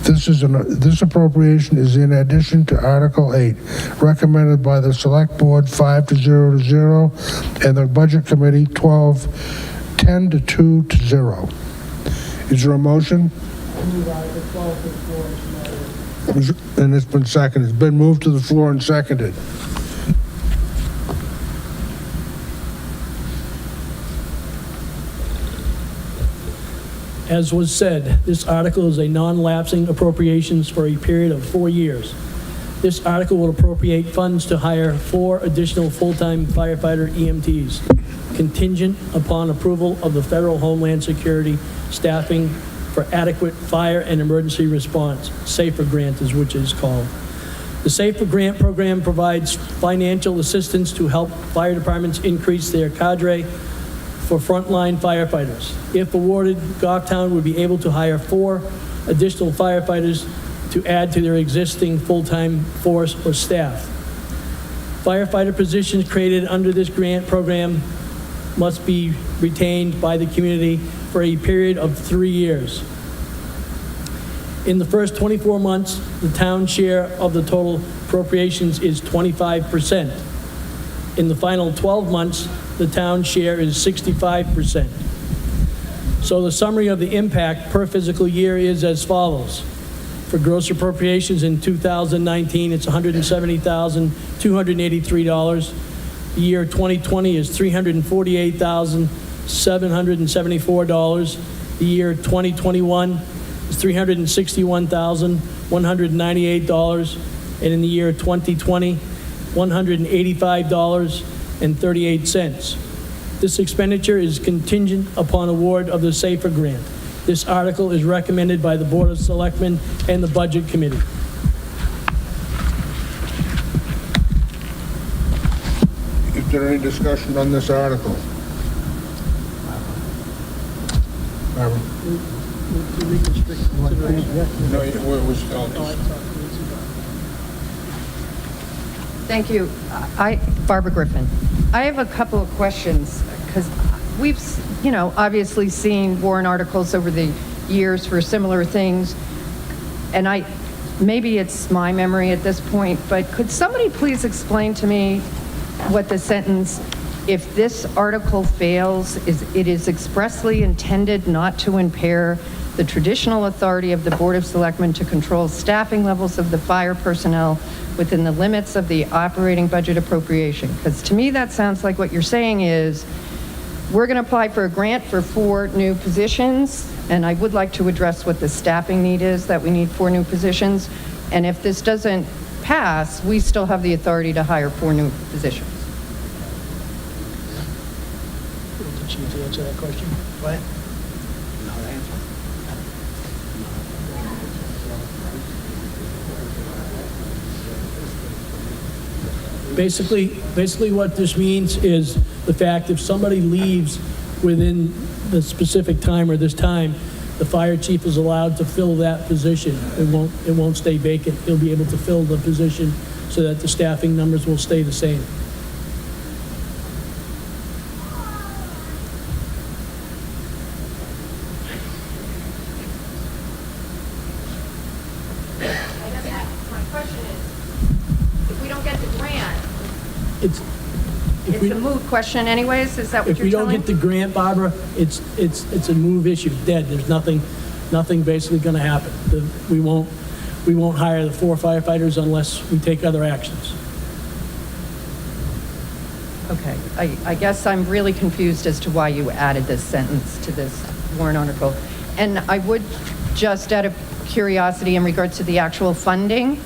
This appropriation is in addition to Article 8, recommended by the Select Board 5-0, and the Budget Committee 10-2. Is there a motion? And it's been seconded. It's been moved to the floor and seconded. As was said, this article is a non-lapsing appropriations for a period of 4 years. This article will appropriate funds to hire 4 additional full-time firefighter EMTs, contingent upon approval of the Federal Homeland Security staffing for adequate fire and emergency response. Safer Grant is which is called. The Safer Grant program provides financial assistance to help fire departments increase their cadre for frontline firefighters. If awarded, Goffstown would be able to hire 4 additional firefighters to add to their existing full-time force or staff. Firefighter positions created under this grant program must be retained by the community for a period of 3 years. In the first 24 months, the town share of the total appropriations is 25%. In the final 12 months, the town share is 65%. So the summary of the impact per fiscal year is as follows. For gross appropriations in 2019, it's $170,283. The year 2020 is $348,774. The year 2021 is $361,198. And in the year 2020, $185.38. This expenditure is contingent upon award of the Safer Grant. This article is recommended by the Board of Selectmen and the Budget Committee. Is there any discussion on this article? Barbara? No, we're still. Thank you. Barbara Griffin. I have a couple of questions because we've, obviously seen warrant articles over the years for similar things. And maybe it's my memory at this point, but could somebody please explain to me what the sentence if this article fails, it is expressly intended not to impair the traditional authority of the Board of Selectmen to control staffing levels of the fire personnel within the limits of the operating budget appropriation. Because to me, that sounds like what you're saying is, we're going to apply for a grant for 4 new positions, and I would like to address what the staffing need is, that we need 4 new positions. And if this doesn't pass, we still have the authority to hire 4 new positions. Want the chief to answer that question? Go ahead. Basically what this means is the fact if somebody leaves within the specific time or this time, the fire chief is allowed to fill that position. It won't stay vacant. He'll be able to fill the position so that the staffing numbers will stay the same. My question is, if we don't get the grant, It's, it's a moot question anyways, is that what if you're we don't telling? get the grant, Barbara, it's a move issue, dead. There's nothing basically gonna happen. We won't hire the 4 firefighters unless we take other actions. Okay, I guess I'm really confused as to why you added this sentence to this warrant article. And I would, just out of curiosity in regards to the actual funding,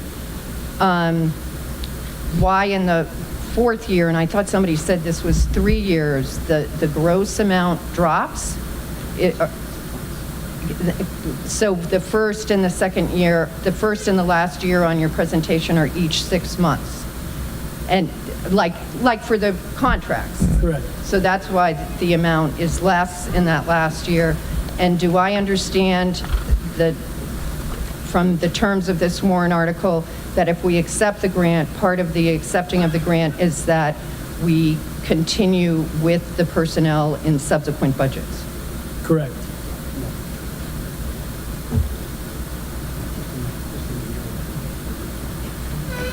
why in the 4th year, and I thought somebody said this was 3 years, the gross amount drops? So the first and the second year, the first and the last year on your presentation are each 6 months? And like for the contracts? Correct. So that's why the amount is less in that last year. And do I understand that from the terms of this warrant article, that if we accept the grant, part of the accepting of the grant is that we continue with the personnel in subsequent budgets? Correct.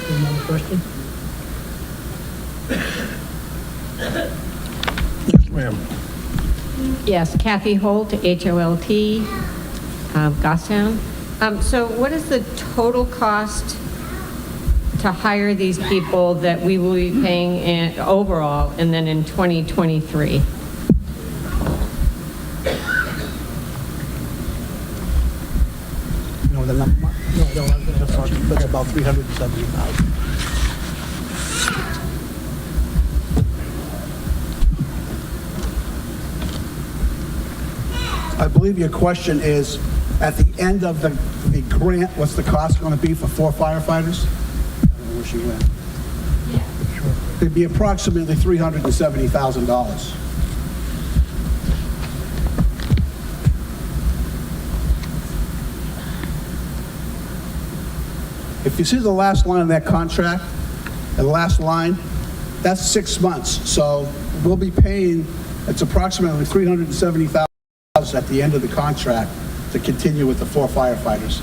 Another question? Yes, ma'am. Yes, Kathy Holt, H-O-L-T, Goffstown. So what is the total cost to hire these people that we will be paying overall and then in 2023? You know the number, Mark? No, I don't have That's about $370,000. I believe your question is, at the end of the grant, what's the cost going to be for 4 firefighters? I don't know where she went. It'd be approximately $370,000. If you see the last line of that contract, the last line, that's 6 months. So we'll be paying, it's approximately $370,000 at the end of the contract to continue with the 4 firefighters.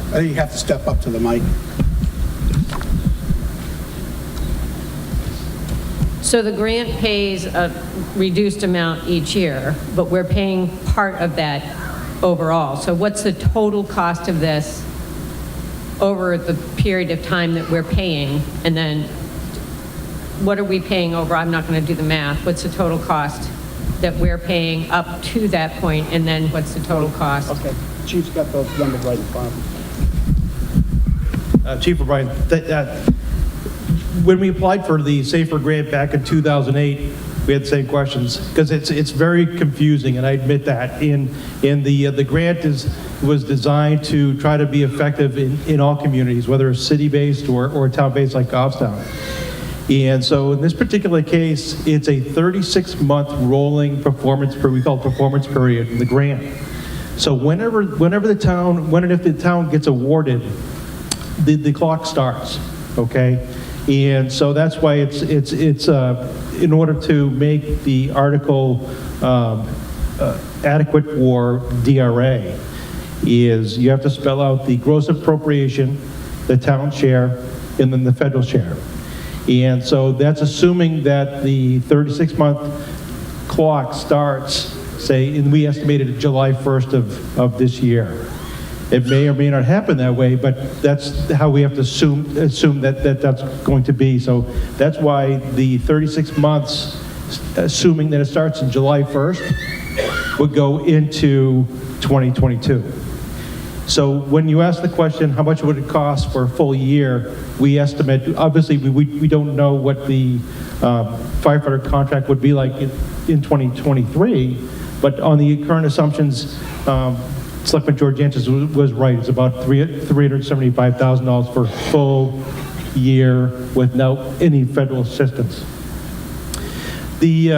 I think you have to step up to the mic. So the grant pays a reduced amount each year, but we're paying part of that overall. So what's the total cost of this over the period of time that we're paying? And then what are we paying over? I'm not going to do the math. What's the total cost that we're paying up to that point? And then what's the total cost? Okay, Chief's got those numbers right in front of him. Chief O'Brien, when we applied for the SAFER grant back in 2008, we had the same questions, because it's very confusing, and I admit that. The grant was designed to try to be effective in all communities, whether it's city-based or town-based like Goffstown. And so in this particular case, it's a 36-month rolling performance period, we call it performance period, the grant. So whenever the town, when and if the town gets awarded, the clock starts, okay? And so that's why it's in order to make the article adequate for DRA, is you have to spell out the gross appropriation, the town share, and then the federal share. And so that's assuming that the 36-month clock starts, say, and we estimated July 1st of this year. It may or may not happen that way, but that's how we have to assume that's going to be. So that's why the 36 months, assuming that it starts in July 1st, would go into 2022. So when you ask the question, how much would it cost for a full year, we estimate, obviously, we don't know what the firefighter contract would be like in 2023, but on the current assumptions, Selectman George Antis was right. It's about $375,000 for a full year without any federal assistance. The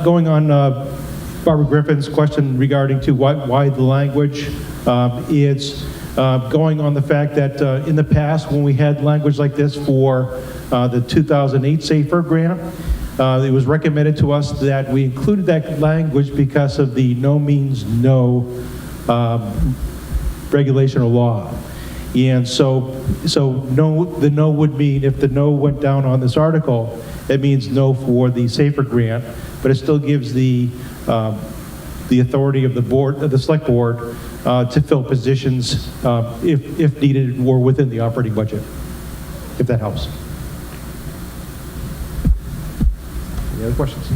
going on Barbara Griffin's question regarding to why the language, it's going on the fact that in the past when we had language like this for the 2008 SAFER grant, it was recommended to us that we included that language because of the no means no regulation or law. And so no, the no would mean if the no went down on this article, it means no for the SAFER grant, but it still gives the authority of the board, of the select board, to fill positions if needed or within the operating budget, if that helps. Any other questions?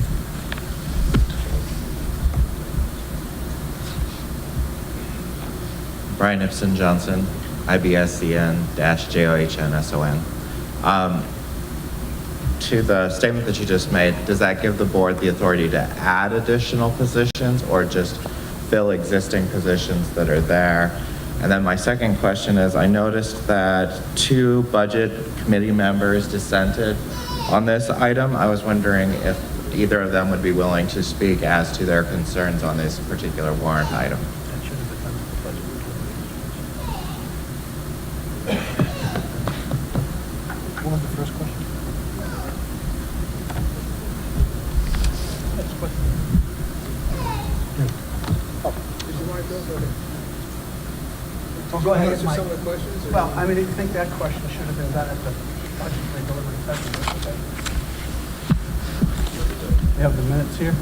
Brian Ipson Johnson, IBSCN-JOHNSON. To the statement that you just made, does that give the board the authority to add additional positions or just fill existing positions that are there? And then my second question is, I noticed that 2 budget committee members dissented on this item. I was wondering if either of them would be willing to speak as to their concerns on this particular warrant item. What was the first question? Oh, go ahead, Mike. Some of the questions? Well, I mean, I think that question should have been done at the budget deliberative session. Okay. You have the minutes here?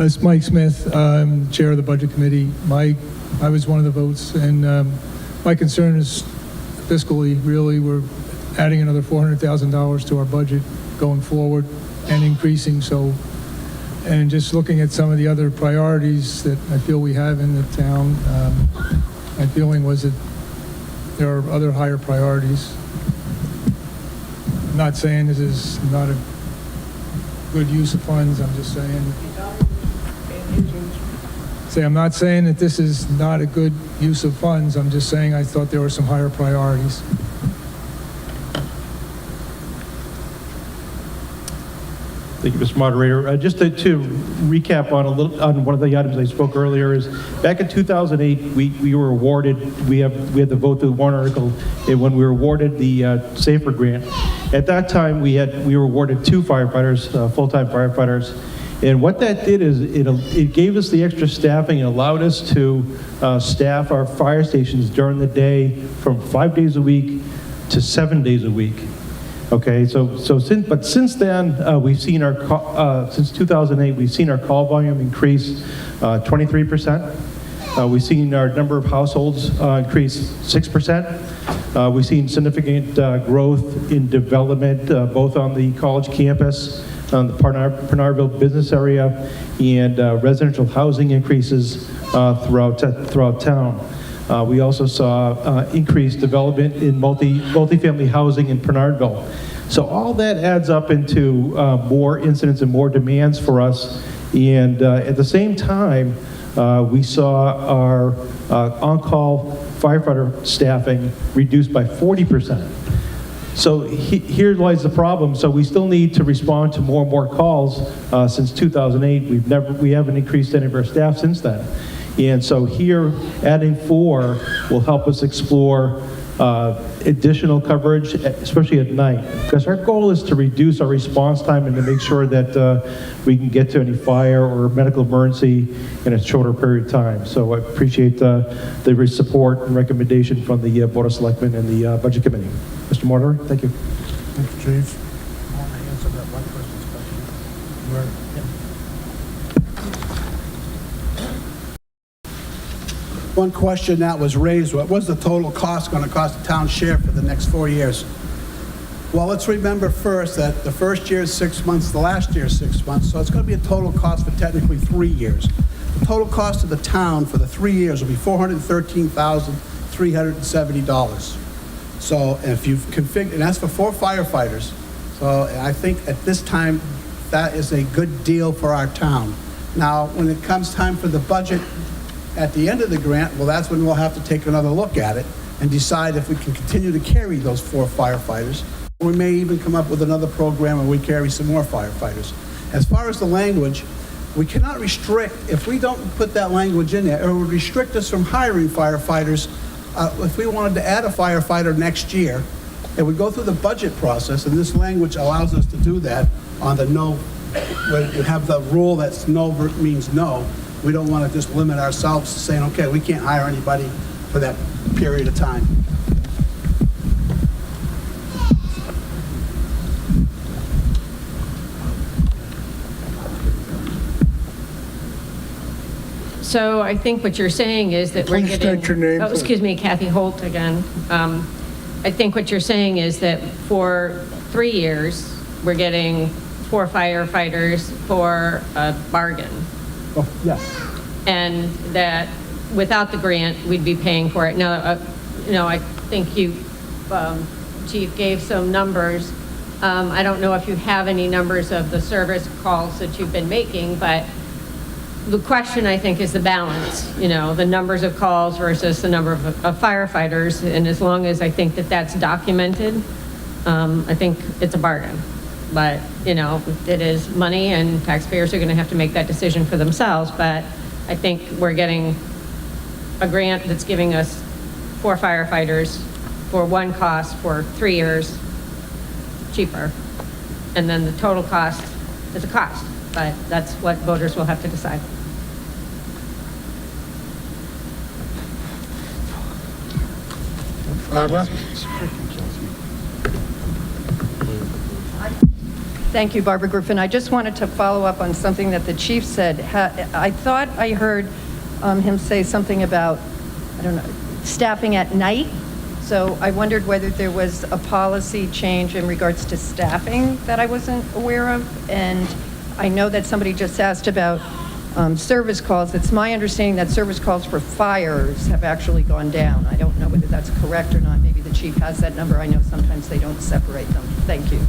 It's Mike Smith, I'm Chair of the Budget Committee. I was one of the votes, and my concern is fiscally, really, we're adding another $400,000 to our budget going forward and increasing, so, and just looking at some of the other priorities that I feel we have in the town, my feeling was that there are other higher priorities. I'm not saying this is not a good use of funds, I'm just saying. I'm not saying that this is not a good use of funds, I'm just saying I thought there were some higher priorities. Thank you, Mr. Moderator. Just to recap on one of the items I spoke earlier is back in 2008 we were awarded, we had to vote through the warrant article when we were awarded the SAFER grant. At that time we were awarded 2 firefighters, full-time firefighters, and what that did is it gave us the extra staffing and allowed us to staff our fire stations during the day from 5 days a week to 7 days a week. Okay, since then, we've seen since 2008, we've seen our call volume increase 23%. We've seen our number of households increase 6%. We've seen significant growth in development, both on the college campus, on the Bernardville business area, and residential housing increases throughout town. We also saw increased development in multifamily housing in Bernardville. So all that adds up into more incidents and more demands for us. And at the same time, we saw our on-call firefighter staffing reduced by 40%. So here lies the problem. So we still need to respond to more and more calls. Since 2008, we haven't increased any of our staff since then. And so here, adding 4 will help us explore additional coverage, especially at night, because our goal is to reduce our response time and to make sure that we can get to any fire or medical emergency in a shorter period of time. So I appreciate the support and recommendation from the Board of Selectmen and the Budget Committee. Mr. Moderator, thank you. Thank you, Chief. I want to answer that one person's question. One question that was raised, what was the total cost going to cost the town share for the next 4 years? Well, let's remember first that the first year is 6 months, the last year is 6 months, so it's going to be a total cost for technically 3 years. The total cost of the town for the 3 years will be $413,370. So if you've configured, and that's for 4 firefighters. So I think at this time, that is a good deal for our town. Now, when it comes time for the budget at the end of the grant, well, that's when we'll have to take another look at it and decide if we can continue to carry those 4 firefighters. We may even come up with another program where we carry some more firefighters. As far as the language, we cannot restrict, if we don't put that language in there, it would restrict us from hiring firefighters. If we wanted to add a firefighter next year, it would go through the budget process, and this language allows us to do that on the no, when you have the rule that's no means no. We don't want to just limit ourselves to saying, okay, we can't hire anybody for that period of time. So I think what you're saying is that we're Please getting... state your name, Oh, please. excuse me, Kathy Holt again. I think what you're saying is that for 3 years, we're getting 4 firefighters for a bargain. Oh, yes. And that without the grant, we'd be paying for it. Now, I think you, Chief, gave some numbers. I don't know if you have any numbers of the service calls that you've been making, but the question, I think, is the balance, the numbers of calls versus the number of firefighters. And as long as I think that that's documented, I think it's a bargain. But, it is money, and taxpayers are going to have to make that decision for themselves. But I think we're getting a grant that's giving us 4 firefighters for one cost for 3 years cheaper. And then the total cost is a cost, but that's what voters will have to decide. Barbara? Thank you, Barbara Griffin. I just wanted to follow up on something that the chief said. I thought I heard him say something about, staffing at night. So I wondered whether there was a policy change in regards to staffing that I wasn't aware of. And I know that somebody just asked about service calls. It's my understanding that service calls for fires have actually gone down. I don't know whether that's correct or not. Maybe the chief has that number. I know sometimes they don't separate them. Thank you.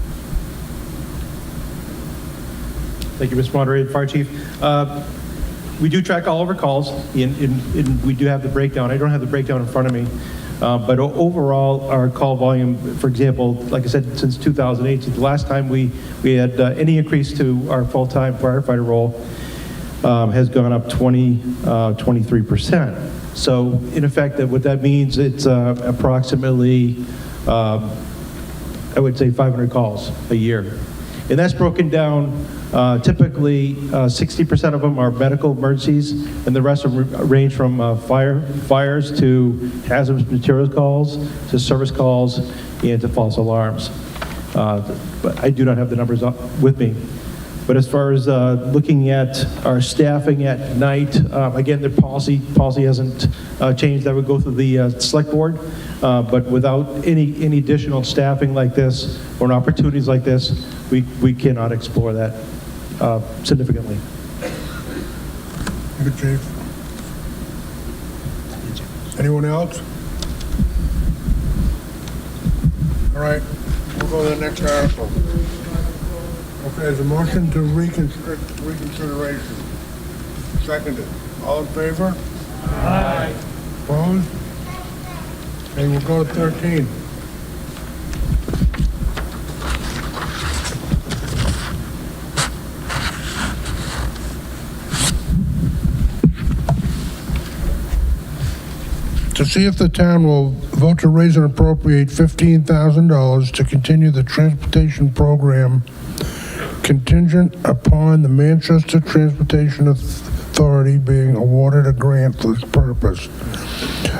Thank you, Mr. Moderator. Fire Chief. We do track all of our calls, and we do have the breakdown. I don't have the breakdown in front of me, but overall, our call volume, for example, like I said, since 2008, the last time we had any increase to our full-time firefighter role has gone up 23%. So, in effect, what that means, it's approximately, I would say, 500 calls a year. And that's broken down, typically 60% of them are medical emergencies, and the rest range from fires to hazardous materials calls, to service calls, and to false alarms. But I do not have the numbers up with me. But as far as looking at our staffing at night, again, the policy hasn't changed. That would go through the select board. But without any additional staffing like this or opportunities like this, we cannot explore that significantly. Thank you, Chief. Anyone else? All right, we'll go to the next article. Okay, there's a motion to reconsideration. Seconded. All in favor? Aye. Opposed? Okay, we'll go to 13. To see if the town will vote to raise and appropriate $15,000 to continue the transportation program contingent upon the Manchester Transportation Authority being awarded a grant for this purpose.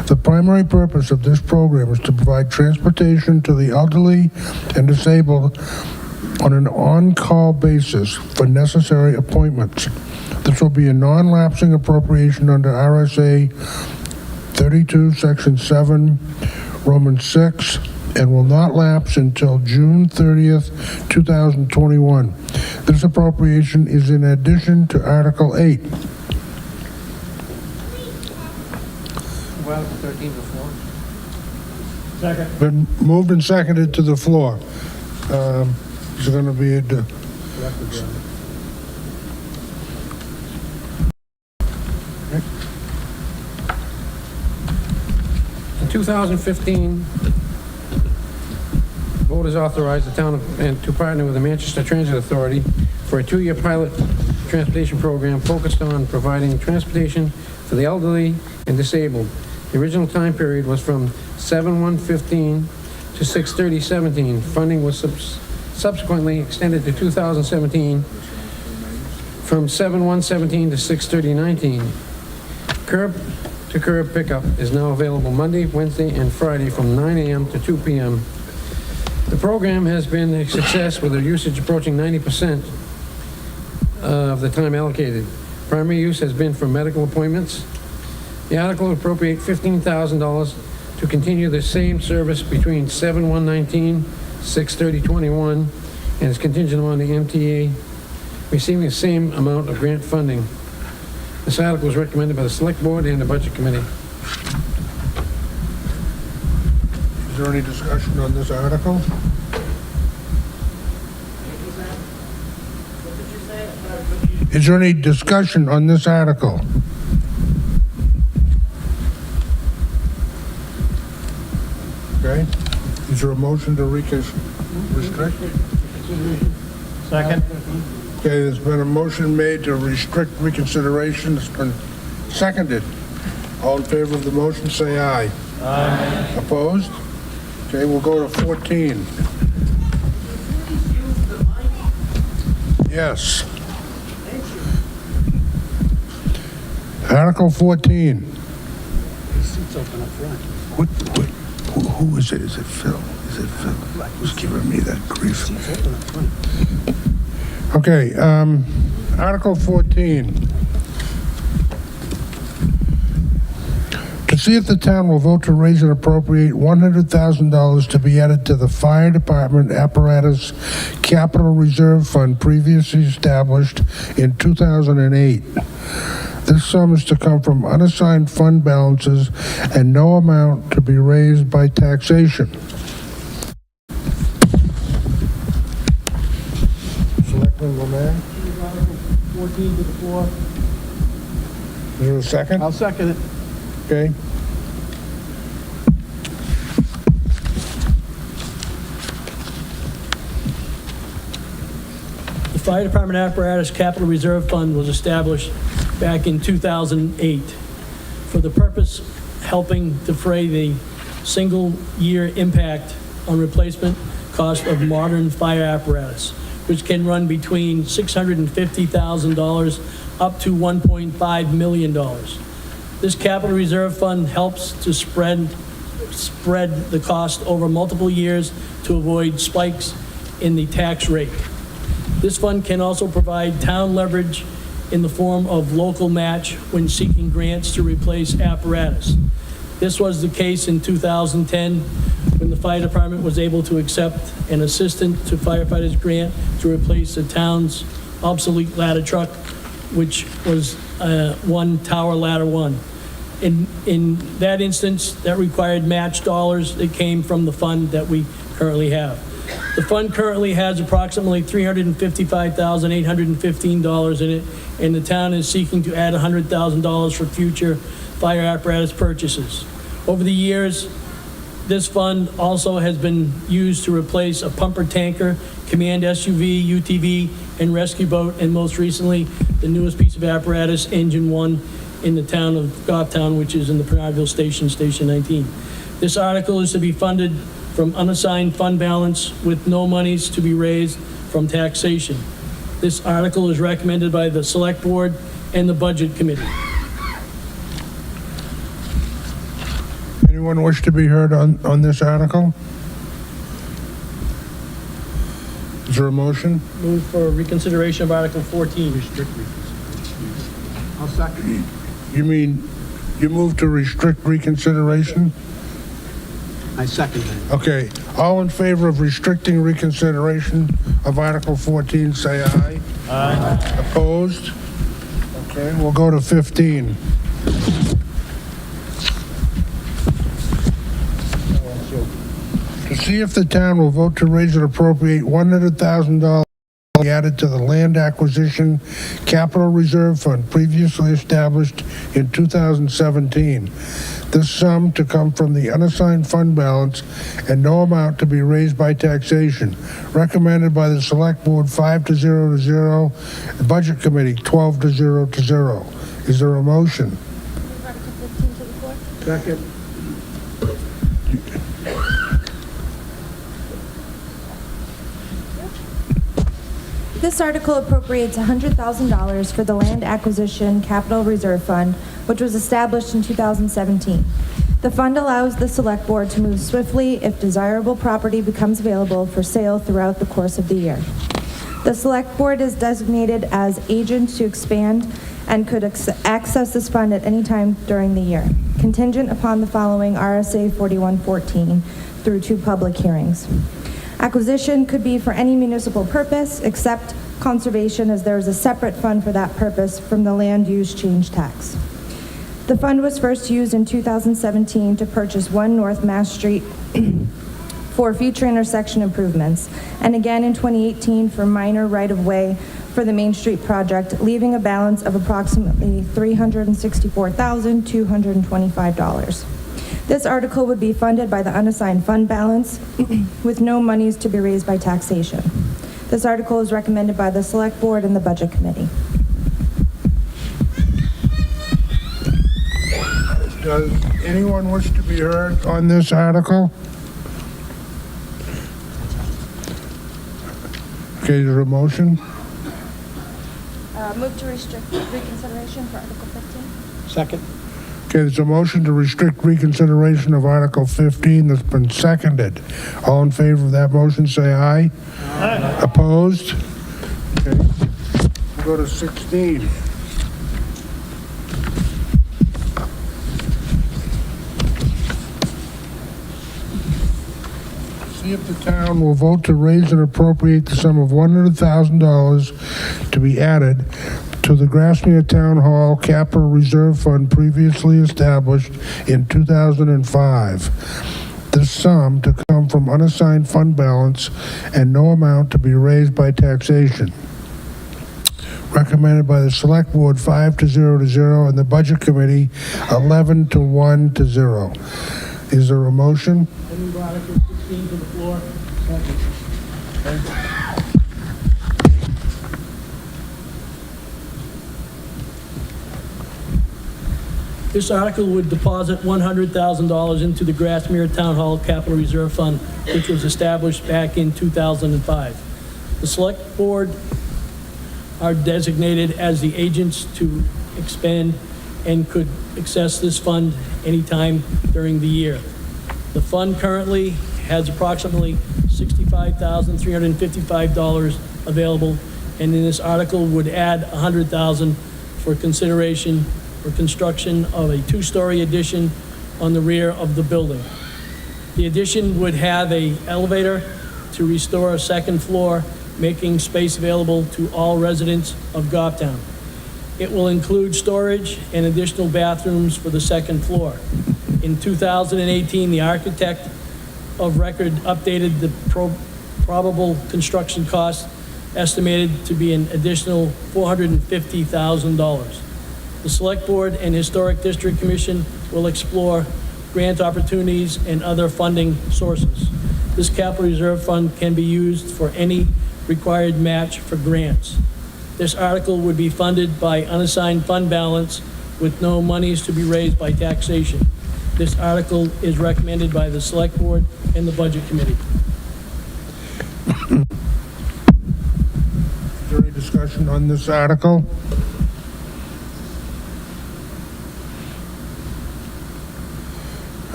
The primary purpose of this program is to provide transportation to the elderly and disabled on an on-call basis for necessary appointments. This will be a non-lapsing appropriation under RSA 32, Section 7, Roman 6, and will not lapse until June 30th, 2021. This appropriation is in addition to Article 8. Article 13 to 4. Second. Been moved and seconded to the floor. Is there going to be a... In 2015, voters authorized the town to partner with the Manchester Transit Authority for a 2-year pilot transportation program focused on providing transportation for the elderly and disabled. The original time period was from 7/1/15 to 6/30/17. Funding was subsequently extended to 2017 from 7/1/17 to 6/30/19. Curb-to-curb pickup is now available Monday, Wednesday, and Friday from 9 a.m. to 2 p.m. The program has been a success with a usage approaching 90% of the time allocated. Primary use has been for medical appointments. The article will appropriate $15,000 to continue the same service between 7/1/19, 6/30/21, and is contingent on the MTA receiving the same amount of grant funding. This article was recommended by the Select Board and the Budget Committee. Is there any discussion on this article? Is there any discussion on this article? Okay. Is there a motion to restrict? Second? Okay, there's been a motion made to restrict reconsideration. It's been seconded. All in favor of the motion, say aye. Aye. Opposed? Okay, we'll go to 14. Yes. Article 14. Seats open up front. Who is it? Is it Phil? Is it Phil? Who's giving me that grief? Seats open up front. Okay, Article 14. To see if the town will vote to raise and appropriate $100,000 to be added to the Fire Department Apparatus Capital Reserve Fund previously established in 2008. This sum is to come from unassigned fund balances and no amount to be raised by taxation. Selectman Lemay? 14 to the floor. Is there a second? I'll second it. Okay. The Fire Department Apparatus Capital Reserve Fund was established back in 2008 for the purpose helping defray the single-year impact on replacement cost of modern fire apparatus, which can run between $650,000 up to $1.5 million. This capital reserve fund helps to spread the cost over multiple years to avoid spikes in the tax rate. This fund can also provide town leverage in the form of local match when seeking grants to replace apparatus. This was the case in 2010 when the fire department was able to accept an assistant to firefighters grant to replace the town's obsolete ladder truck, which was one Tower Ladder 1. In that instance, that required match dollars that came from the fund that we currently have. The fund currently has approximately $355,815 in it, and the town is seeking to add $100,000 for future fire apparatus purchases. Over the years, this fund also has been used to replace a pumper tanker, command SUV, UTV, and rescue boat, and most recently, the newest piece of apparatus, Engine 1, in the town of Goffstown, which is in the Bernardville Station, Station 19. This article is to be funded from unassigned fund balance with no monies to be raised from taxation. This article is recommended by the Select Board and the Budget Committee. Anyone wish to be heard on this article? Is there a motion? Move for reconsideration of Article 14. I'll second. You mean, you move to restrict reconsideration? I second that. Okay, all in favor of restricting reconsideration of Article 14, say aye. Aye. Opposed? Okay, we'll go to 15. To see if the town will vote to raise and appropriate $100,000 added to the Land Acquisition Capital Reserve Fund previously established in 2017. This sum to come from the unassigned fund balance and no amount to be raised by taxation. Recommended by the Select Board 5 to 0 to 0, the Budget Committee 12 to 0 to 0. Is there a motion? Move Article 15 to the floor. Second. This article appropriates $100,000 for the Land Acquisition Capital Reserve Fund, which was established in 2017. The fund allows the Select Board to move swiftly if desirable property becomes available for sale throughout the course of the year. The Select Board is designated as agent to expand and could access this fund at any time during the year, contingent upon the following RSA 4114 through 2 public hearings. Acquisition could be for any municipal purpose except conservation, as there is a separate fund for that purpose from the land use change tax. The fund was first used in 2017 to purchase 1 North Mass Street for future intersection improvements, and again in 2018 for minor right-of-way for the Main Street project, leaving a balance of approximately $364,225. This article would be funded by the unassigned fund balance with no monies to be raised by taxation. This article is recommended by the Select Board and the Budget Committee. Does anyone wish to be heard on this article? Okay, is there a motion? Move to restrict reconsideration for Article 15. Second. Okay, there's a motion to restrict reconsideration of Article 15 that's been seconded. All in favor of that motion, say aye. Aye. Opposed? Okay. We'll go to 16. See if the town will vote to raise and appropriate the sum of $100,000 to be added to the Grassmere Town Hall Capital Reserve Fund previously established in 2005. This sum to come from unassigned fund balance and no amount to be raised by taxation. Recommended by the Select Board 5 to 0 to 0 and the Budget Committee 11 to 1 to 0. Is there a motion? I move Article 16 to the floor. Second. This article would deposit $100,000 into the Grassmere Town Hall Capital Reserve Fund, which was established back in 2005. The Select Board are designated as the agents to expend and could access this fund anytime during the year. The fund currently has approximately $65,355 available, and in this article would add $100,000 for consideration for construction of a 2-story addition on the rear of the building. The addition would have an elevator to restore a 2nd floor, making space available to all residents of Goffstown. It will include storage and additional bathrooms for the 2nd floor. In 2018, the architect of record updated the probable construction cost, estimated to be an additional $450,000. The Select Board and Historic District Commission will explore grant opportunities and other funding sources. This capital reserve fund can be used for any required match for grants. This article would be funded by unassigned fund balance with no monies to be raised by taxation. This article is recommended by the Select Board and the Budget Committee. Is there any discussion on this article?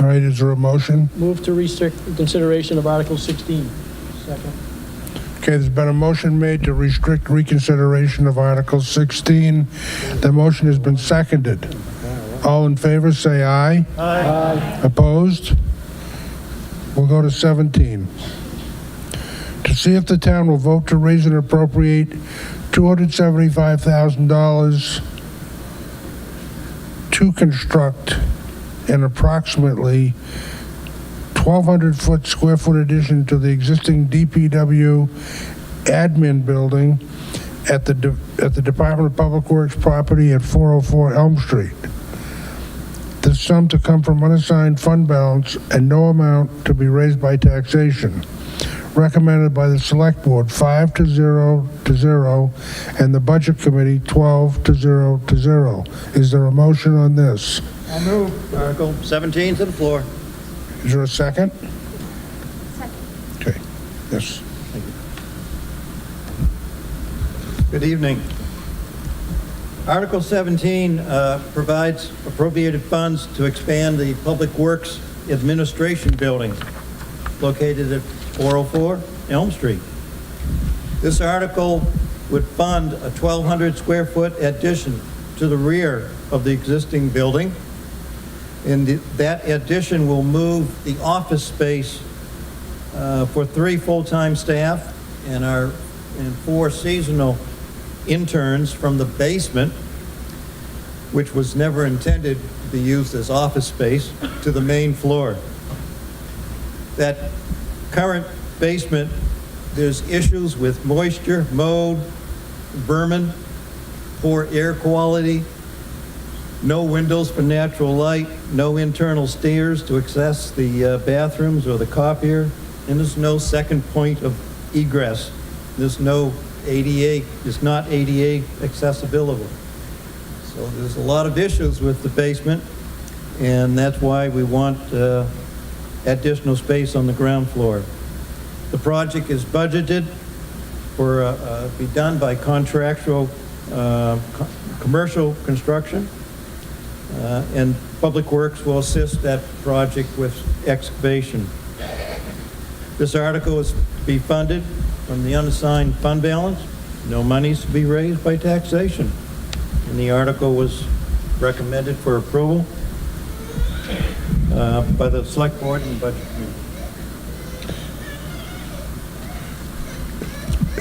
All right, is there a motion? Move to restrict the consideration of Article 16. Second. Okay, there's been a motion made to restrict reconsideration of Article 16. The motion has been seconded. All in favor, say aye. Aye. Opposed? We'll go to 17. To see if the town will vote to raise and appropriate $275,000 to construct an approximately 1,200 square foot addition to the existing DPW admin building at the Department of Public Works property at 404 Elm Street. This sum to come from unassigned fund balance and no amount to be raised by taxation. Recommended by the Select Board 5-0, and the Budget Committee 12-0. Is there a motion on this? I'll move Article 17 to the floor. Is there a second? Second. Okay, yes. Good evening. Article 17 provides appropriated funds to expand the Public Works Administration Building located at 404 Elm Street. This article would fund a 1,200 square foot addition to the rear of the existing building. And that addition will move the office space for 3 full-time staff and 4 seasonal interns from the basement, which was never intended to be used as office space, to the main floor. That current basement, there's issues with moisture, mold, vermin, poor air quality, no windows for natural light, no internal stairs to access the bathrooms or the copier, and there's no second point of egress. There's no ADA, it's not ADA accessibility. So there's a lot of issues with the basement, and that's why we want additional space on the ground floor. The project is budgeted for be done by contractual commercial construction, and Public Works will assist that project with excavation. This article is to be funded from the unassigned fund balance, no monies to be raised by taxation. And the article was recommended for approval by the Select Board and Budget Committee.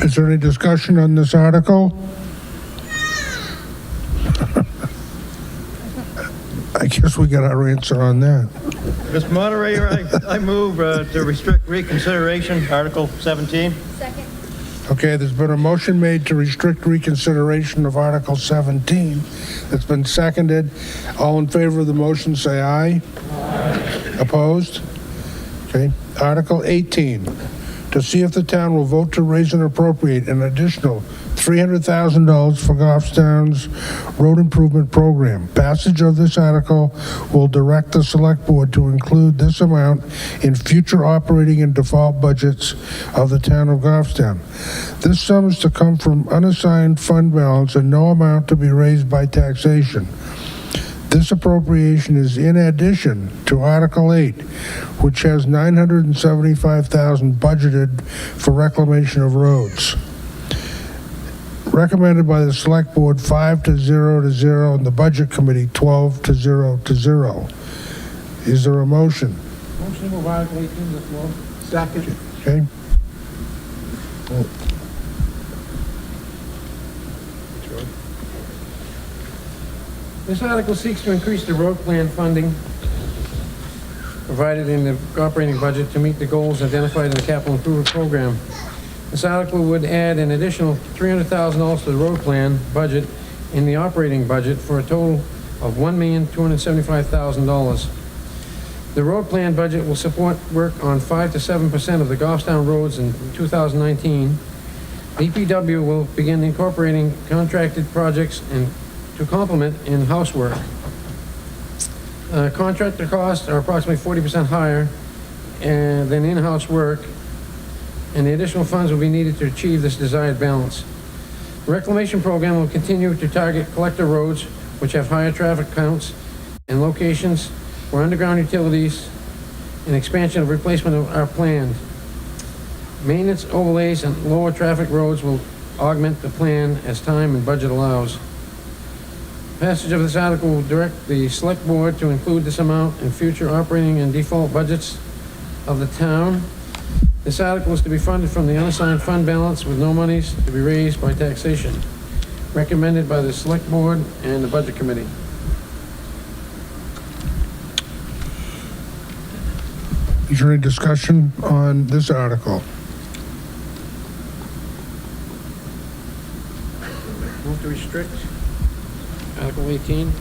Is there any discussion on this article? I guess we got our answer on that. Mr. Moderator, I move to restrict reconsideration, Article 17. Second. Okay, there's been a motion made to restrict reconsideration of Article 17. It's been seconded. All in favor of the motion, say aye. Aye. Opposed? Okay. Article 18, to see if the town will vote to raise and appropriate an additional $300,000 for Goffstown's road improvement program. Passage of this article will direct the Select Board to include this amount in future operating and default budgets of the town of Goffstown. This sum is to come from unassigned fund balance and no amount to be raised by taxation. This appropriation is in addition to Article 8, which has $975,000 budgeted for reclamation of roads. Recommended by the Select Board 5-0, and the Budget Committee 12-0. Is there a motion? Motion to move Article 18 to the floor. Second. Okay. This article seeks to increase the road plan funding provided in the operating budget to meet the goals identified in the capital improvement program. This article would add an additional $300,000 to the road plan budget in the operating budget for a total of $1,275,000. The road plan budget will support work on 5 to 7% of the Goffstown roads in 2019. DPW will begin incorporating contracted projects in to complement in-house work. Contractor costs are approximately 40% higher than in-house work, and the additional funds will be needed to achieve this desired balance. The reclamation program will continue to target collector roads, which have higher traffic counts, and locations where underground utilities and expansion of replacement are planned. Maintenance overlays and lower traffic roads will augment the plan as time and budget allows. Passage of this article will direct the select board to include this amount in future operating and default budgets of the town. This article is to be funded from the unassigned fund balance with no monies to be raised by taxation. Recommended by the select board and the budget committee. Is there any discussion on this article? Move to restrict Article 18.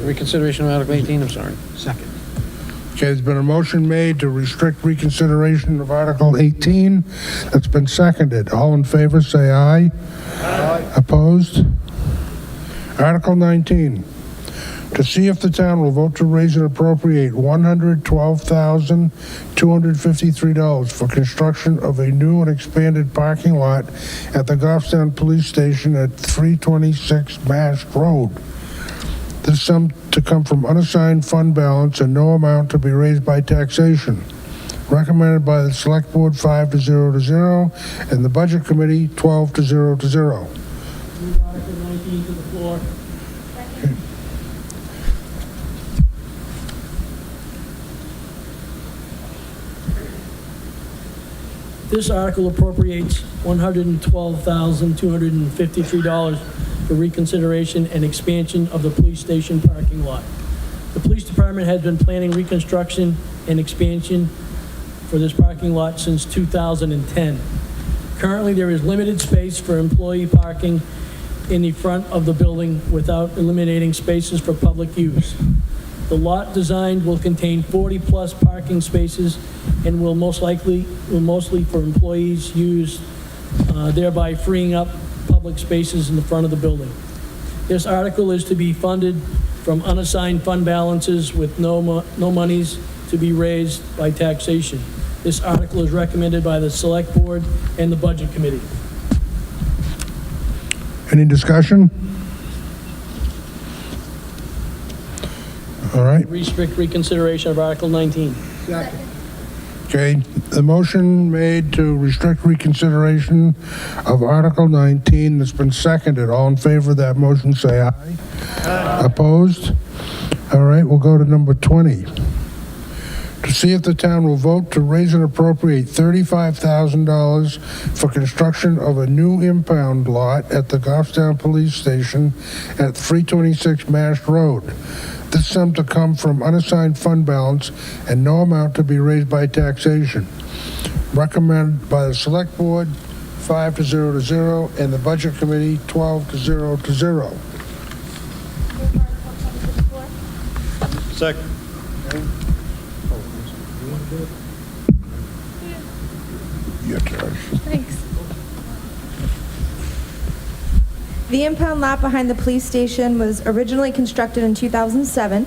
Reconsideration of Article 18, I'm sorry. Second. Okay, there's been a motion made to restrict reconsideration of Article 18. That's been seconded. All in favor, say aye. Aye. Opposed? Article 19. To see if the town will vote to raise and appropriate $112,253 for construction of a new and expanded parking lot at the Goffstown Police Station at 326 Mast Road. This sum to come from unassigned fund balance and no amount to be raised by taxation. Recommended by the Select Board 5-0 and the Budget Committee 12-0. Move Article 19 to the floor. This article appropriates $112,253 for reconsideration and expansion of the police station parking lot. The police department has been planning reconstruction and expansion for this parking lot since 2010. Currently, there is limited space for employee parking in the front of the building without eliminating spaces for public use. The lot design will contain 40-plus parking spaces and will mostly for employees use, thereby freeing up public spaces in the front of the building. This article is to be funded from unassigned fund balances with no monies to be raised by taxation. This article is recommended by the Select Board and the Budget Committee. Any discussion? All right. Restrict reconsideration of Article 19. Okay, the motion made to restrict reconsideration of Article 19 that's been seconded. All in favor of that motion, say aye. Aye. Opposed? All right, we'll go to number 20. To see if the town will vote to raise and appropriate $35,000 for construction of a new impound lot at the Goffstown Police Station at 326 Mast Road. This sum to come from unassigned fund balance and no amount to be raised by taxation. Recommended by the Select Board 5-0 and the Budget Committee 12-0. Second. Your turn. Thanks. The impound lot behind the police station was originally constructed in 2007.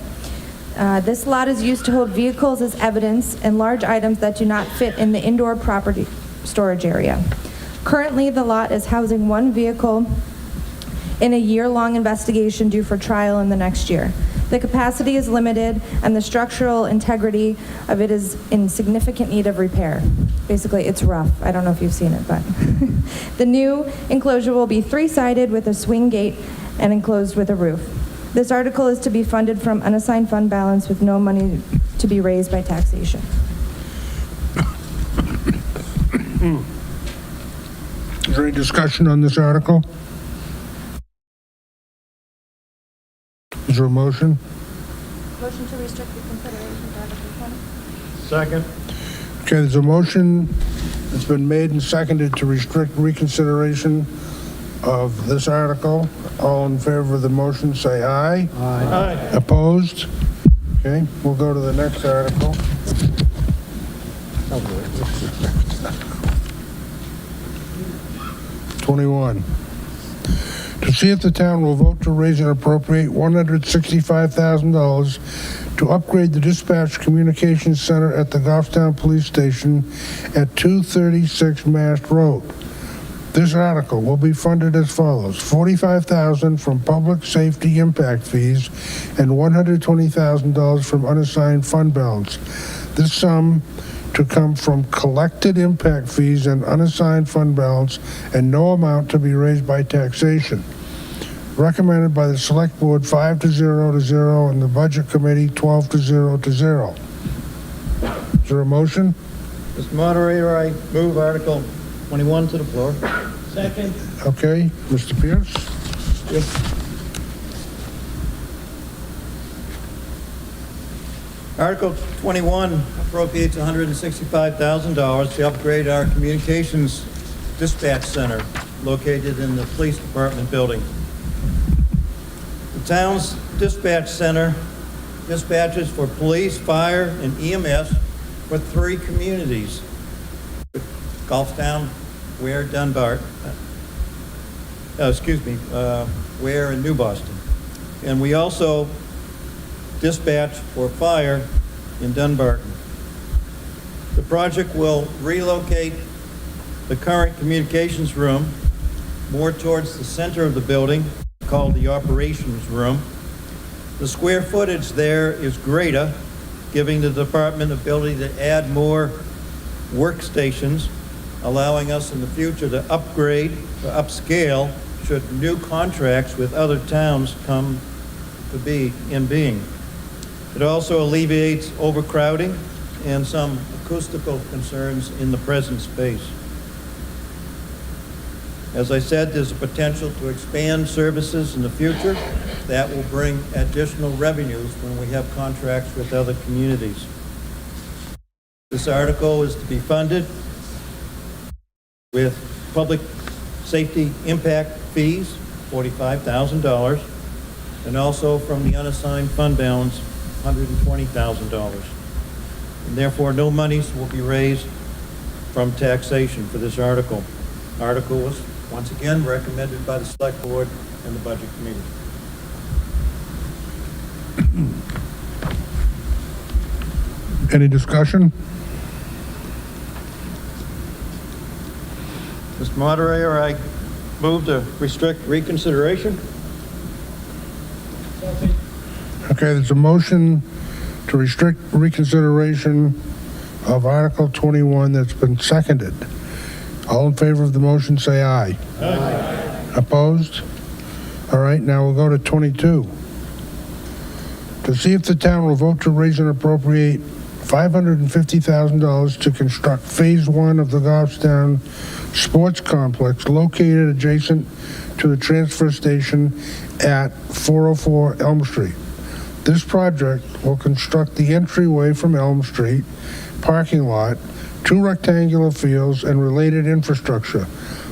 This lot is used to hold vehicles as evidence and large items that do not fit in the indoor property storage area. Currently, the lot is housing one vehicle in a year-long investigation due for trial in the next year. The capacity is limited, and the structural integrity of it is in significant need of repair. Basically, it's rough. I don't know if you've seen it, but the new enclosure will be three-sided with a swing gate and enclosed with a roof. This article is to be funded from unassigned fund balance with no money to be raised by taxation. Is there any discussion on this article? Is there a motion? Motion to restrict the consideration of Article 20. Second. Okay, there's a motion that's been made and seconded to restrict reconsideration of this article. All in favor of the motion, say aye. Aye. Opposed? Okay, we'll go to the next article. 21. To see if the town will vote to raise and appropriate $165,000 to upgrade the dispatch communications center at the Goffstown Police Station at 236 Mast Road. This article will be funded as follows: $45,000 from public safety impact fees and $120,000 from unassigned fund balance. This sum to come from collected impact fees and unassigned fund balance, and no amount to be raised by taxation. Recommended by the Select Board 5-0 to 0 and the Budget Committee 12-0 to 0. Is there a motion? Mr. Moderator, I move Article 21 to the floor. Second. Okay, Mr. Pierce? Article 21 appropriates $165,000 to upgrade our communications dispatch center located in the Police Department building. The town's dispatch center dispatches for police, fire, and EMS for 3 communities: Goffstown, Ware, Dunbar, Ware and New Boston. And we also dispatch for fire in Dunbarton. The project will relocate the current communications room more towards the center of the building, called the operations room. The square footage there is greater, giving the department ability to add more workstations, allowing us in the future to upgrade, to upscale, should new contracts with other towns come to be in being. It also alleviates overcrowding and some acoustical concerns in the present space. As I said, there's a potential to expand services in the future that will bring additional revenues when we have contracts with other communities. This article is to be funded with public safety impact fees, $45,000, and also from the unassigned fund balance, $120,000. And therefore, no monies will be raised from taxation for this article. Article was once again recommended by the Select Board and the Budget Committee. Any discussion? Mr. Moderator, I move to restrict reconsideration. Okay, there's a motion to restrict reconsideration of Article 21 that's been seconded. All in favor of the motion, say aye. Aye. Opposed? All right, now we'll go to 22. To see if the town will vote to raise and appropriate $550,000 to construct Phase 1 of the Goffstown Sports Complex located adjacent to the transfer station at 404 Elm Street. This project will construct the entryway from Elm Street, parking lot, 2 rectangular fields, and related infrastructure.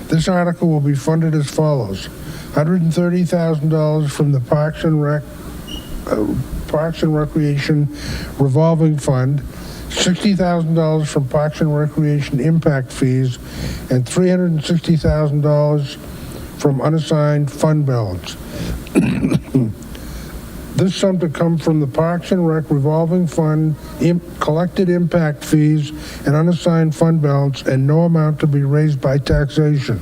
This article will be funded as follows: $130,000 from the Parks and Recreation revolving fund, $60,000 from Parks and Recreation impact fees, and $360,000 from unassigned fund balance. This sum to come from the Parks and Rec revolving fund, collected impact fees, and unassigned fund balance, and no amount to be raised by taxation.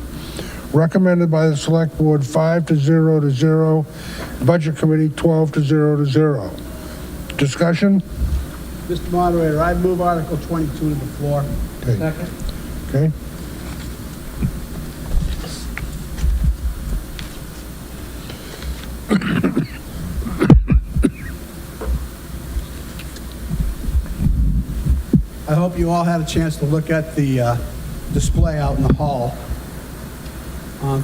Recommended by the Select Board 5-0 to 0, Budget Committee 12-0 to 0. Discussion? Mr. Moderator, I move Article 22 to the floor. Okay. Second. Okay. I hope you all had a chance to look at the display out in the hall.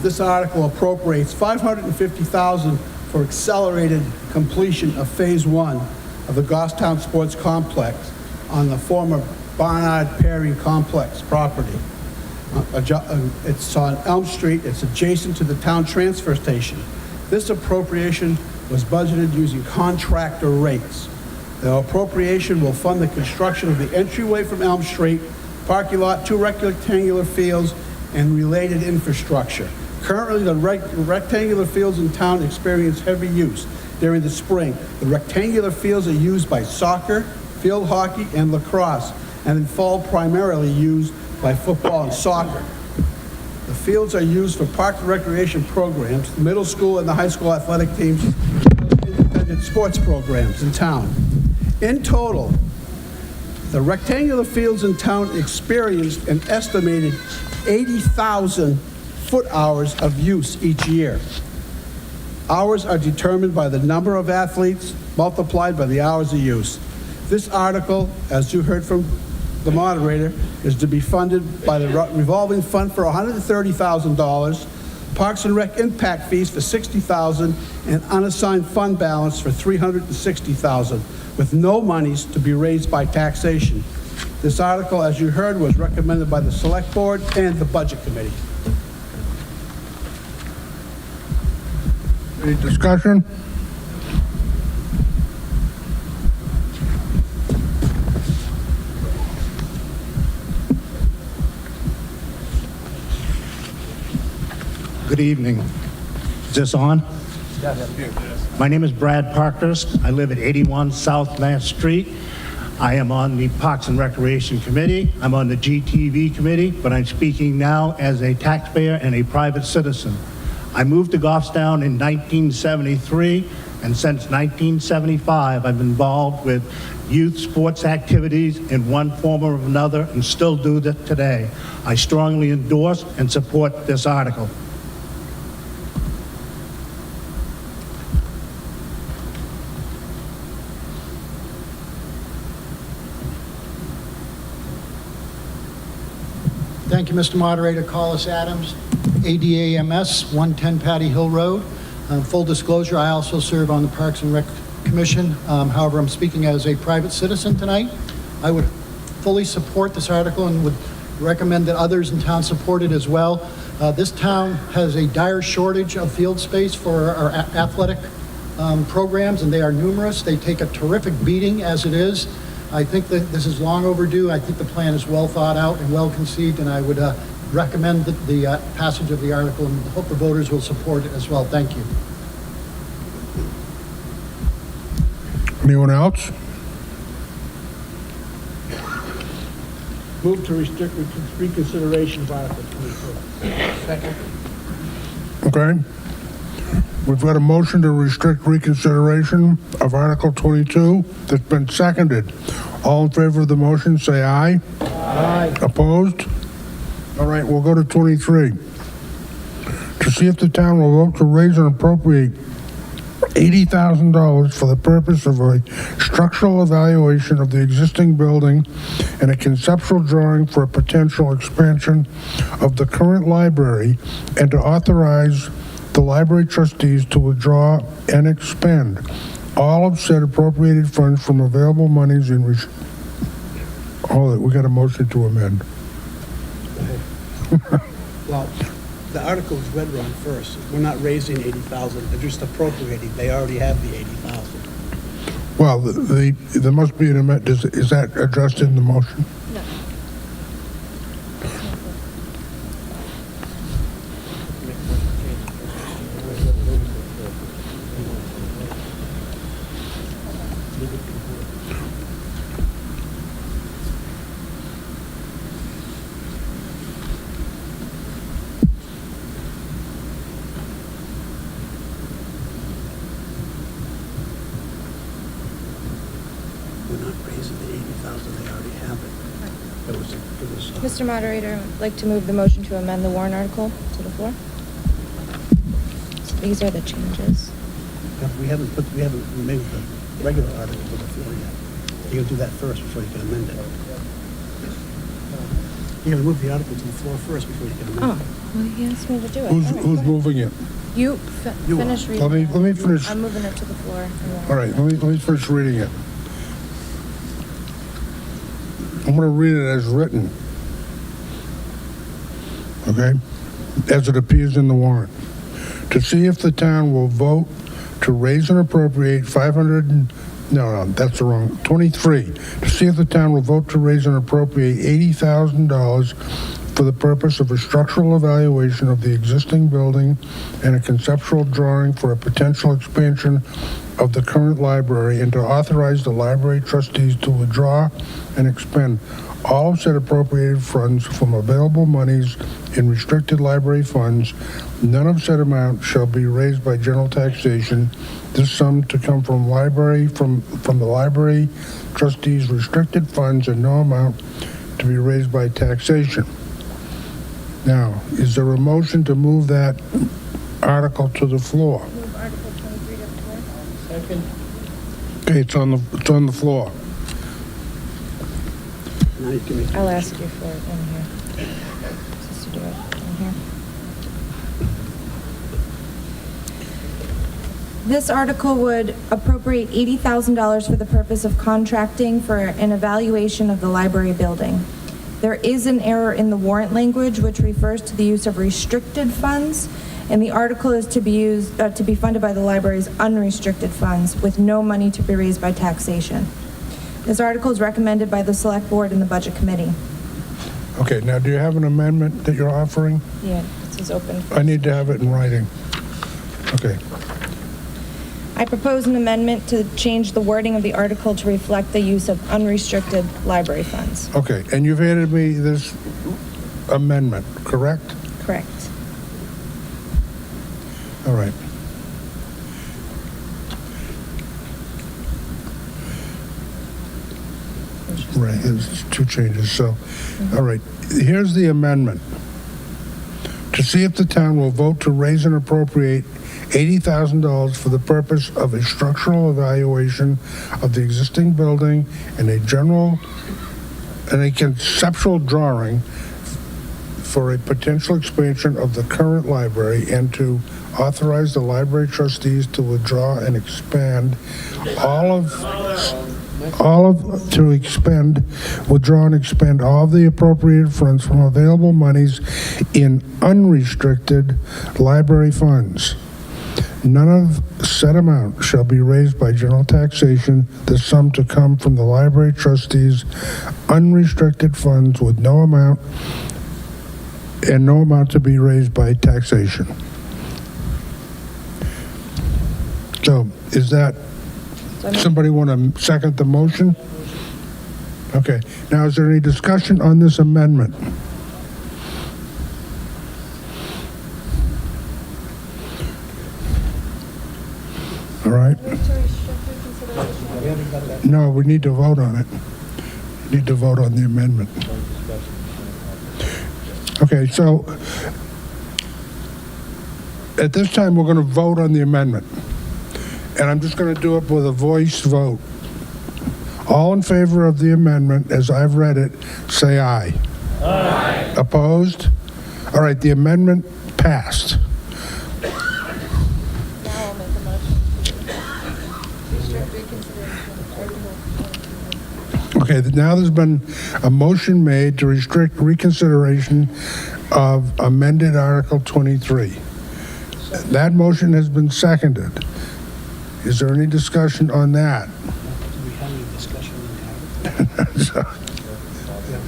This article appropriates $550,000 for accelerated completion of Phase 1 of the Goffstown Sports Complex on the former Barnard Perry Complex property. It's on Elm Street. It's adjacent to the town transfer station. This appropriation was budgeted using contractor rates. The appropriation will fund the construction of the entryway from Elm Street, parking lot, 2 rectangular fields, and related infrastructure. Currently, the rectangular fields in town experience heavy use during the spring. The rectangular fields are used by soccer, field hockey, and lacrosse, and in fall primarily used by football and soccer. The fields are used for park and recreation programs, the middle school and the high school athletic teams, independent sports programs in town. In total, the rectangular fields in town experienced an estimated 80,000 foot-hours of use each year. Hours are determined by the number of athletes multiplied by the hours of use. This article, as you heard from the moderator, is to be funded by the revolving fund for $130,000, Parks and Rec impact fees for $60,000, and unassigned fund balance for $360,000, with no monies to be raised by taxation. This article, as you heard, was recommended by the Select Board and the Budget Committee. Any discussion? Good evening. Is this on? My name is Brad Parkhurst. I live at 81 South Mass Street. I am on the Parks and Recreation Committee. I'm on the GTV Committee, but I'm speaking now as a taxpayer and a private citizen. I moved to Goffstown in 1973, and since 1975, I've been involved with youth sports activities in one form or another, and still do that today. I strongly endorse and support this article. Thank you, Mr. Moderator. Collis Adams, ADAMS, 110 Patty Hill Road. Full disclosure, I also serve on the Parks and Rec Commission. However, I'm speaking as a private citizen tonight. I would fully support this article and would recommend that others in town support it as well. This town has a dire shortage of field space for our athletic programs, and they are numerous. They take a terrific beating as it is. I think that this is long overdue. I think the plan is well thought out and well conceived, and I would recommend the passage of the article, and hope the voters will support it as well. Thank you. Anyone else? Move to restrict reconsideration of Article 22. Second. Okay. We've got a motion to restrict reconsideration of Article 22 that's been seconded. All in favor of the motion, say aye. Aye. Opposed? All right, we'll go to 23. To see if the town will vote to raise and appropriate $80,000 for the purpose of a structural evaluation of the existing building and a conceptual drawing for a potential expansion of the current library, and to authorize the library trustees to withdraw and expend all of said appropriated funds from available monies in we got a motion to amend. Well, the article was read wrong first. We're not raising 80,000, they're just appropriating. They already have the 80,000. Well, there must be an amendment. Is that addressed in the motion? No. We're not raising the 80,000, they already have it. It was Mr. Moderator, I'd like to move the motion to amend the warrant article to the floor. So these are the changes. we haven't made the regular article to the floor yet. You gotta do that first before you can amend it. You gotta move the article to the floor first before you can amend it. Oh, well, he asked me to do it. Who's moving it? You finish reading it. Let me finish. I'm moving it to the floor. All right, let me finish reading it. I'm going to read it as written. Okay? As it appears in the warrant. To see if the town will vote to raise and appropriate 23. To see if the town will vote to raise and appropriate $80,000 for the purpose of a structural evaluation of the existing building and a conceptual drawing for a potential expansion of the current library, and to authorize the library trustees to withdraw and expend all said appropriated funds from available monies in restricted library funds. None of said amount shall be raised by general taxation. This sum to come from the library trustees' restricted funds, and no amount to be raised by taxation. Now, is there a motion to move that article to the floor? Move Article 23 to the floor. Second. Okay, it's on the floor. Now you can make I'll ask you for it in here. Just to do it in here. This article would appropriate $80,000 for the purpose of contracting for an evaluation of the library building. There is an error in the warrant language which refers to the use of restricted funds, and the article is to be funded by the library's unrestricted funds with no money to be raised by taxation. This article is recommended by the Select Board and the Budget Committee. Okay, now do you have an amendment that you're offering? Yeah, this is open. I need to have it in writing. Okay. I propose an amendment to change the wording of the article to reflect the use of unrestricted library funds. Okay, and you've handed me this amendment, correct? Correct. All right. Right, there's two changes, so, all right. Here's the amendment. To see if the town will vote to raise and appropriate $80,000 for the purpose of a structural evaluation of the existing building and a conceptual drawing for a potential expansion of the current library, and to authorize the library trustees to withdraw and expend withdraw and expend all of the appropriated funds from available monies in unrestricted library funds. None of said amount shall be raised by general taxation. The sum to come from the library trustees' unrestricted funds with no amount to be raised by taxation. So, is that, somebody want to second the motion? Okay. Now, is there any discussion on this amendment? All right. No, we need to vote on it. We need to vote on the amendment. Okay, so at this time, we're going to vote on the amendment. And I'm just going to do it with a voice vote. All in favor of the amendment, as I've read it, say aye. Aye. Opposed? All right, the amendment passed. Now I'll make a motion. Restrict reconsideration. Okay, now there's been a motion made to restrict reconsideration of amended Article 23. That motion has been seconded. Is there any discussion on that? we have any discussion on that?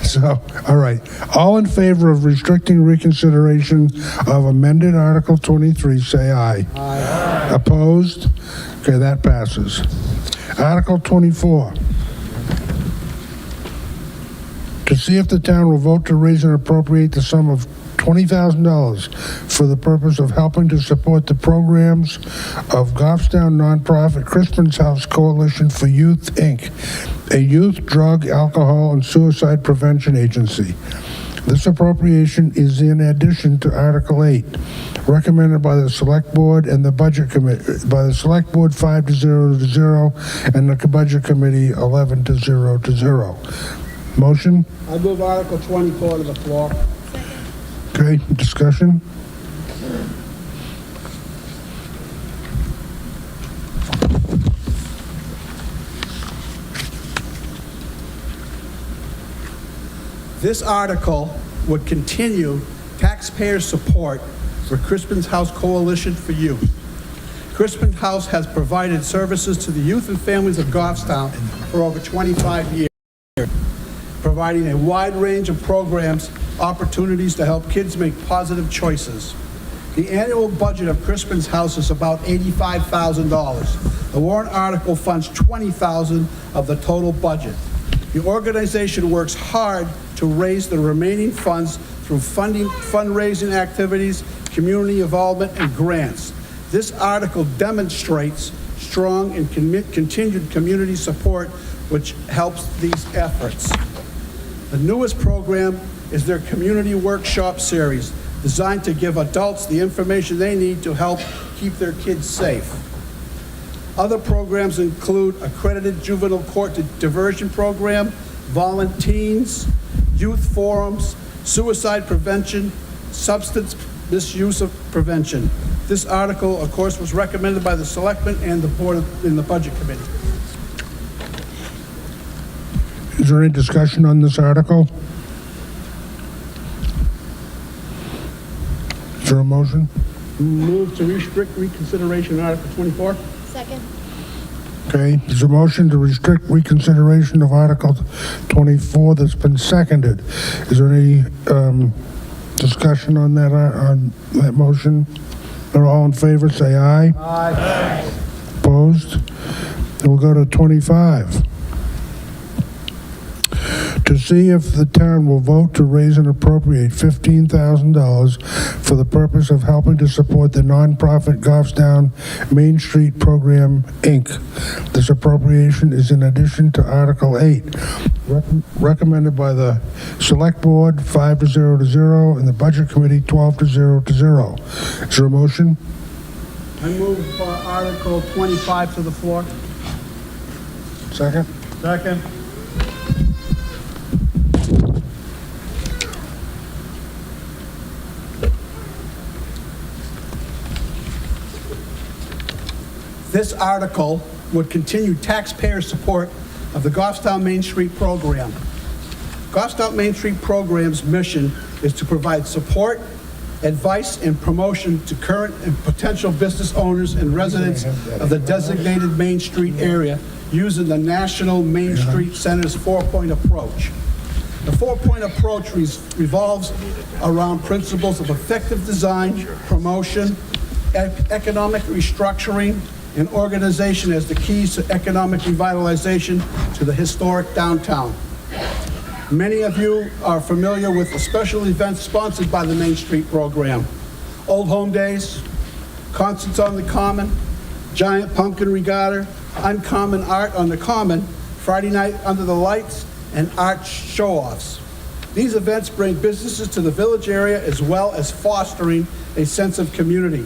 So, all right. All in favor of restricting reconsideration of amended Article 23, say aye. Aye. Opposed? Okay, that passes. Article 24. To see if the town will vote to raise and appropriate the sum of $20,000 for the purpose of helping to support the programs of Goffstown nonprofit Crispin's House Coalition for Youth, Inc., a youth, drug, alcohol, and suicide prevention agency. This appropriation is in addition to Article 8, recommended by the Select Board and the Budget Committee, by the Select Board 5 to 0 to 0, and the Budget Committee 11 to 0 to 0. Motion? I move Article 24 to the floor. Okay, discussion? This article would continue taxpayer support for Crispin's House Coalition for Youth. Crispin's House has provided services to the youth and families of Goffstown for over 25 years, providing a wide range of programs, opportunities to help kids make positive choices. The annual budget of Crispin's House is about $85,000. The warrant article funds $20,000 of the total budget. The organization works hard to raise the remaining funds through fundraising activities, community involvement, and grants. This article demonstrates strong and continued community support, which helps these efforts. The newest program is their Community Workshop Series, designed to give adults the information they need to help keep their kids safe. Other programs include accredited juvenile court diversion program, volunteers, youth forums, suicide prevention, substance misuse of prevention. This article, of course, was recommended by the selectmen and the board in the budget committee. Is there any discussion on this article? Is there a motion? Move to restrict reconsideration Article 24. Second. Okay, there's a motion to restrict reconsideration of Article 24 that's been seconded. Is there any discussion on that motion? Are all in favor, say aye. Aye. Opposed? Then we'll go to 25. To see if the town will vote to raise and appropriate $15,000 for the purpose of helping to support the nonprofit Goffstown Main Street Program, Inc. This appropriation is in addition to Article 8, recommended by the Select Board 5-0 to 0, and the Budget Committee 12-0 to 0. Is there a motion? I move Article 25 to the floor. Second? Second. This article would continue taxpayer support of the Goffstown Main Street Program. Goffstown Main Street Program's mission is to provide support, advice, and promotion to current and potential business owners and residents of the designated Main Street area using the National Main Street Center's four-point approach. The four-point approach revolves around principles of effective design, promotion, economic restructuring, and organization as the keys to economic revitalization to the historic downtown. Many of you are familiar with the special events sponsored by the Main Street Program. Old Home Days, Concerts on the Common, Giant Pumpkin Regatta, Uncommon Art on the Common, Friday Night Under the Lights, and art show-offs. These events bring businesses to the village area as well as fostering a sense of community.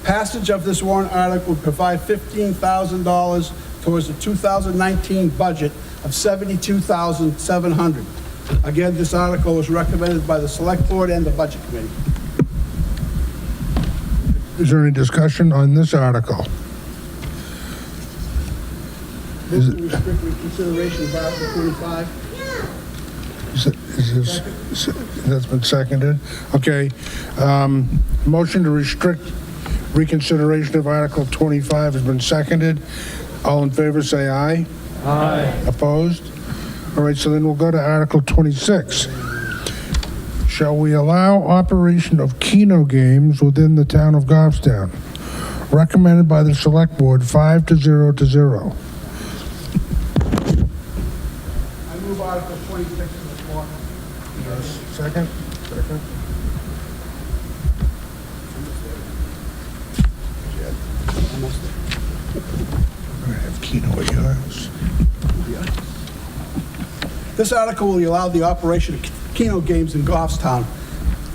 Passage of this warrant article would provide $15,000 towards the 2019 budget of $72,700. Again, this article was recommended by the Select Board and the Budget Committee. Is there any discussion on this article? Move to restrict reconsideration of Article 25. That's been seconded. Okay. Motion to restrict reconsideration of Article 25 has been seconded. All in favor, say aye. Aye. Opposed? All right, so then we'll go to Article 26. Shall we allow operation of Keno games within the town of Goffstown? Recommended by the Select Board 5-0 to 0. I move Article 26 to the floor. Second? Second. We're gonna have Keno at your house. This article will allow the operation of Keno games in Goffstown.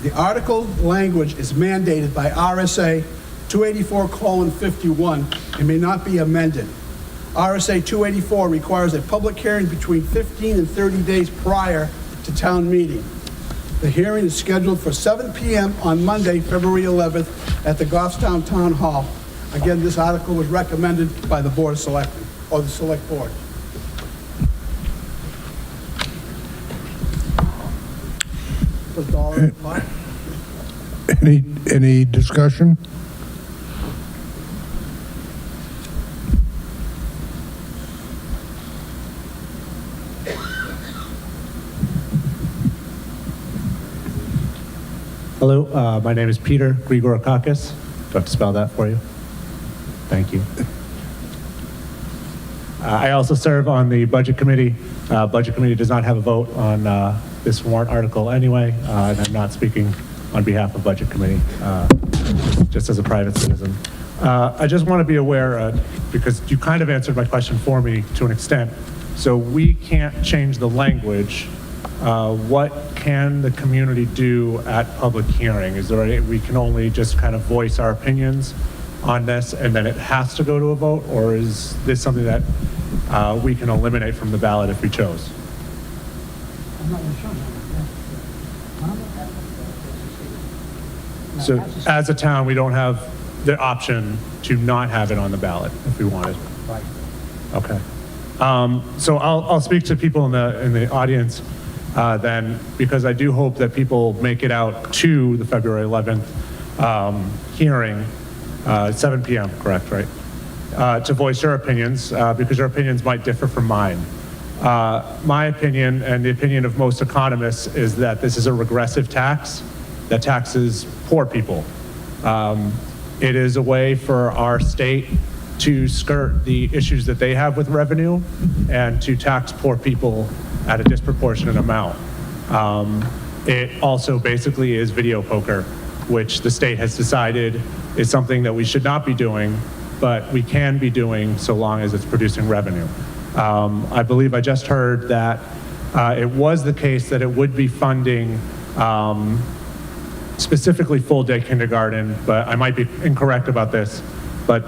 The article language is mandated by RSA 284:51 and may not be amended. RSA 284 requires a public hearing between 15 and 30 days prior to town meeting. The hearing is scheduled for 7 p.m. on Monday, February 11th at the Goffstown Town Hall. Again, this article was recommended by the Board of Selectmen, or the Select Board. Any discussion? Hello, my name is Peter Grigorakakis. Do I have to spell that for you? Thank you. I also serve on the Budget Committee. Budget Committee does not have a vote on this warrant article anyway, and I'm not speaking on behalf of Budget Committee, just as a private citizen. I just want to be aware, because you kind of answered my question for me to an extent, so we can't change the language. What can the community do at public hearing? Is there we can only just kind of voice our opinions on this and then it has to go to a vote, or is this something that we can eliminate from the ballot if we chose? So as a town, we don't have the option to not have it on the ballot if we wanted. Right. Okay. So I'll speak to people in the audience then, because I do hope that people make it out to the February 11th hearing, 7 p.m., correct, right? To voice your opinions, because your opinions might differ from mine. My opinion, and the opinion of most economists, is that this is a regressive tax that taxes poor people. It is a way for our state to skirt the issues that they have with revenue and to tax poor people at a disproportionate amount. It also basically is video poker, which the state has decided is something that we should not be doing, but we can be doing so long as it's producing revenue. I believe I just heard that it was the case that it would be funding specifically full-day kindergarten, but I might be incorrect about this, but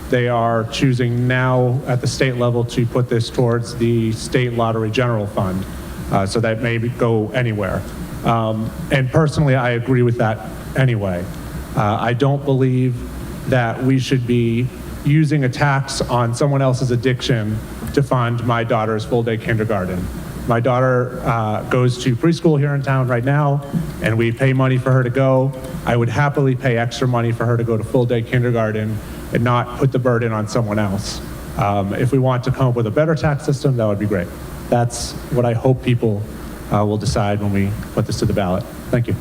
they are choosing now at the state level to put this towards the state lottery general fund, so that may go anywhere. And personally, I agree with that anyway. I don't believe that we should be using a tax on someone else's addiction to fund my daughter's full-day kindergarten. My daughter goes to preschool here in town right now, and we pay money for her to go. I would happily pay extra money for her to go to full-day kindergarten and not put the burden on someone else. If we want to come up with a better tax system, that would be great. That's what I hope people will decide when we put this to the ballot. Thank you.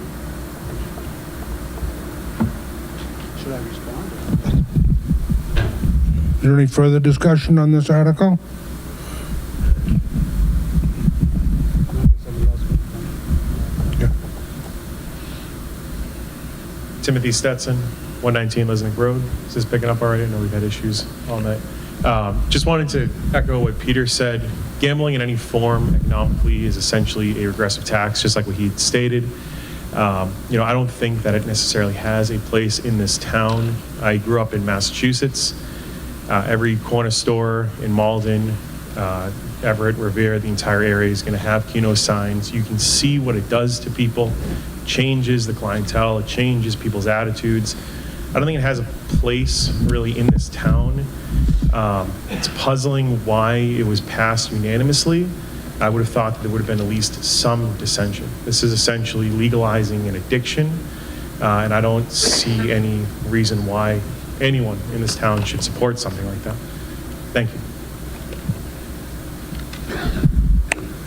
Should I respond? Is there any further discussion on this article? Timothy Stetson, 119 Lesnick Road. Is this picking up already? I know we've had issues all night. Just wanted to echo what Peter said. Gambling in any form economically is essentially a regressive tax, just like what he stated. I don't think that it necessarily has a place in this town. I grew up in Massachusetts. Every corner store in Malden, Everett, Revere, the entire area is going to have Keno signs. You can see what it does to people. It changes the clientele. It changes people's attitudes. I don't think it has a place really in this town. It's puzzling why it was passed unanimously. I would have thought that there would have been at least some dissension. This is essentially legalizing an addiction, and I don't see any reason why anyone in this town should support something like that. Thank you.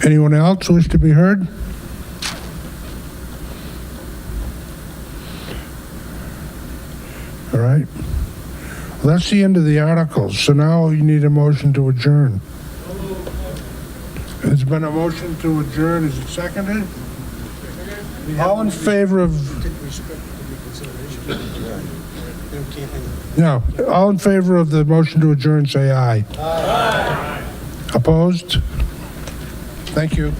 Anyone else wish to be heard? All right. Well, that's the end of the articles. So now you need a motion to adjourn. There's been a motion to adjourn. Is it seconded? All in favor of... No. All in favor of the motion to adjourn, say aye. Aye. Opposed? Thank you.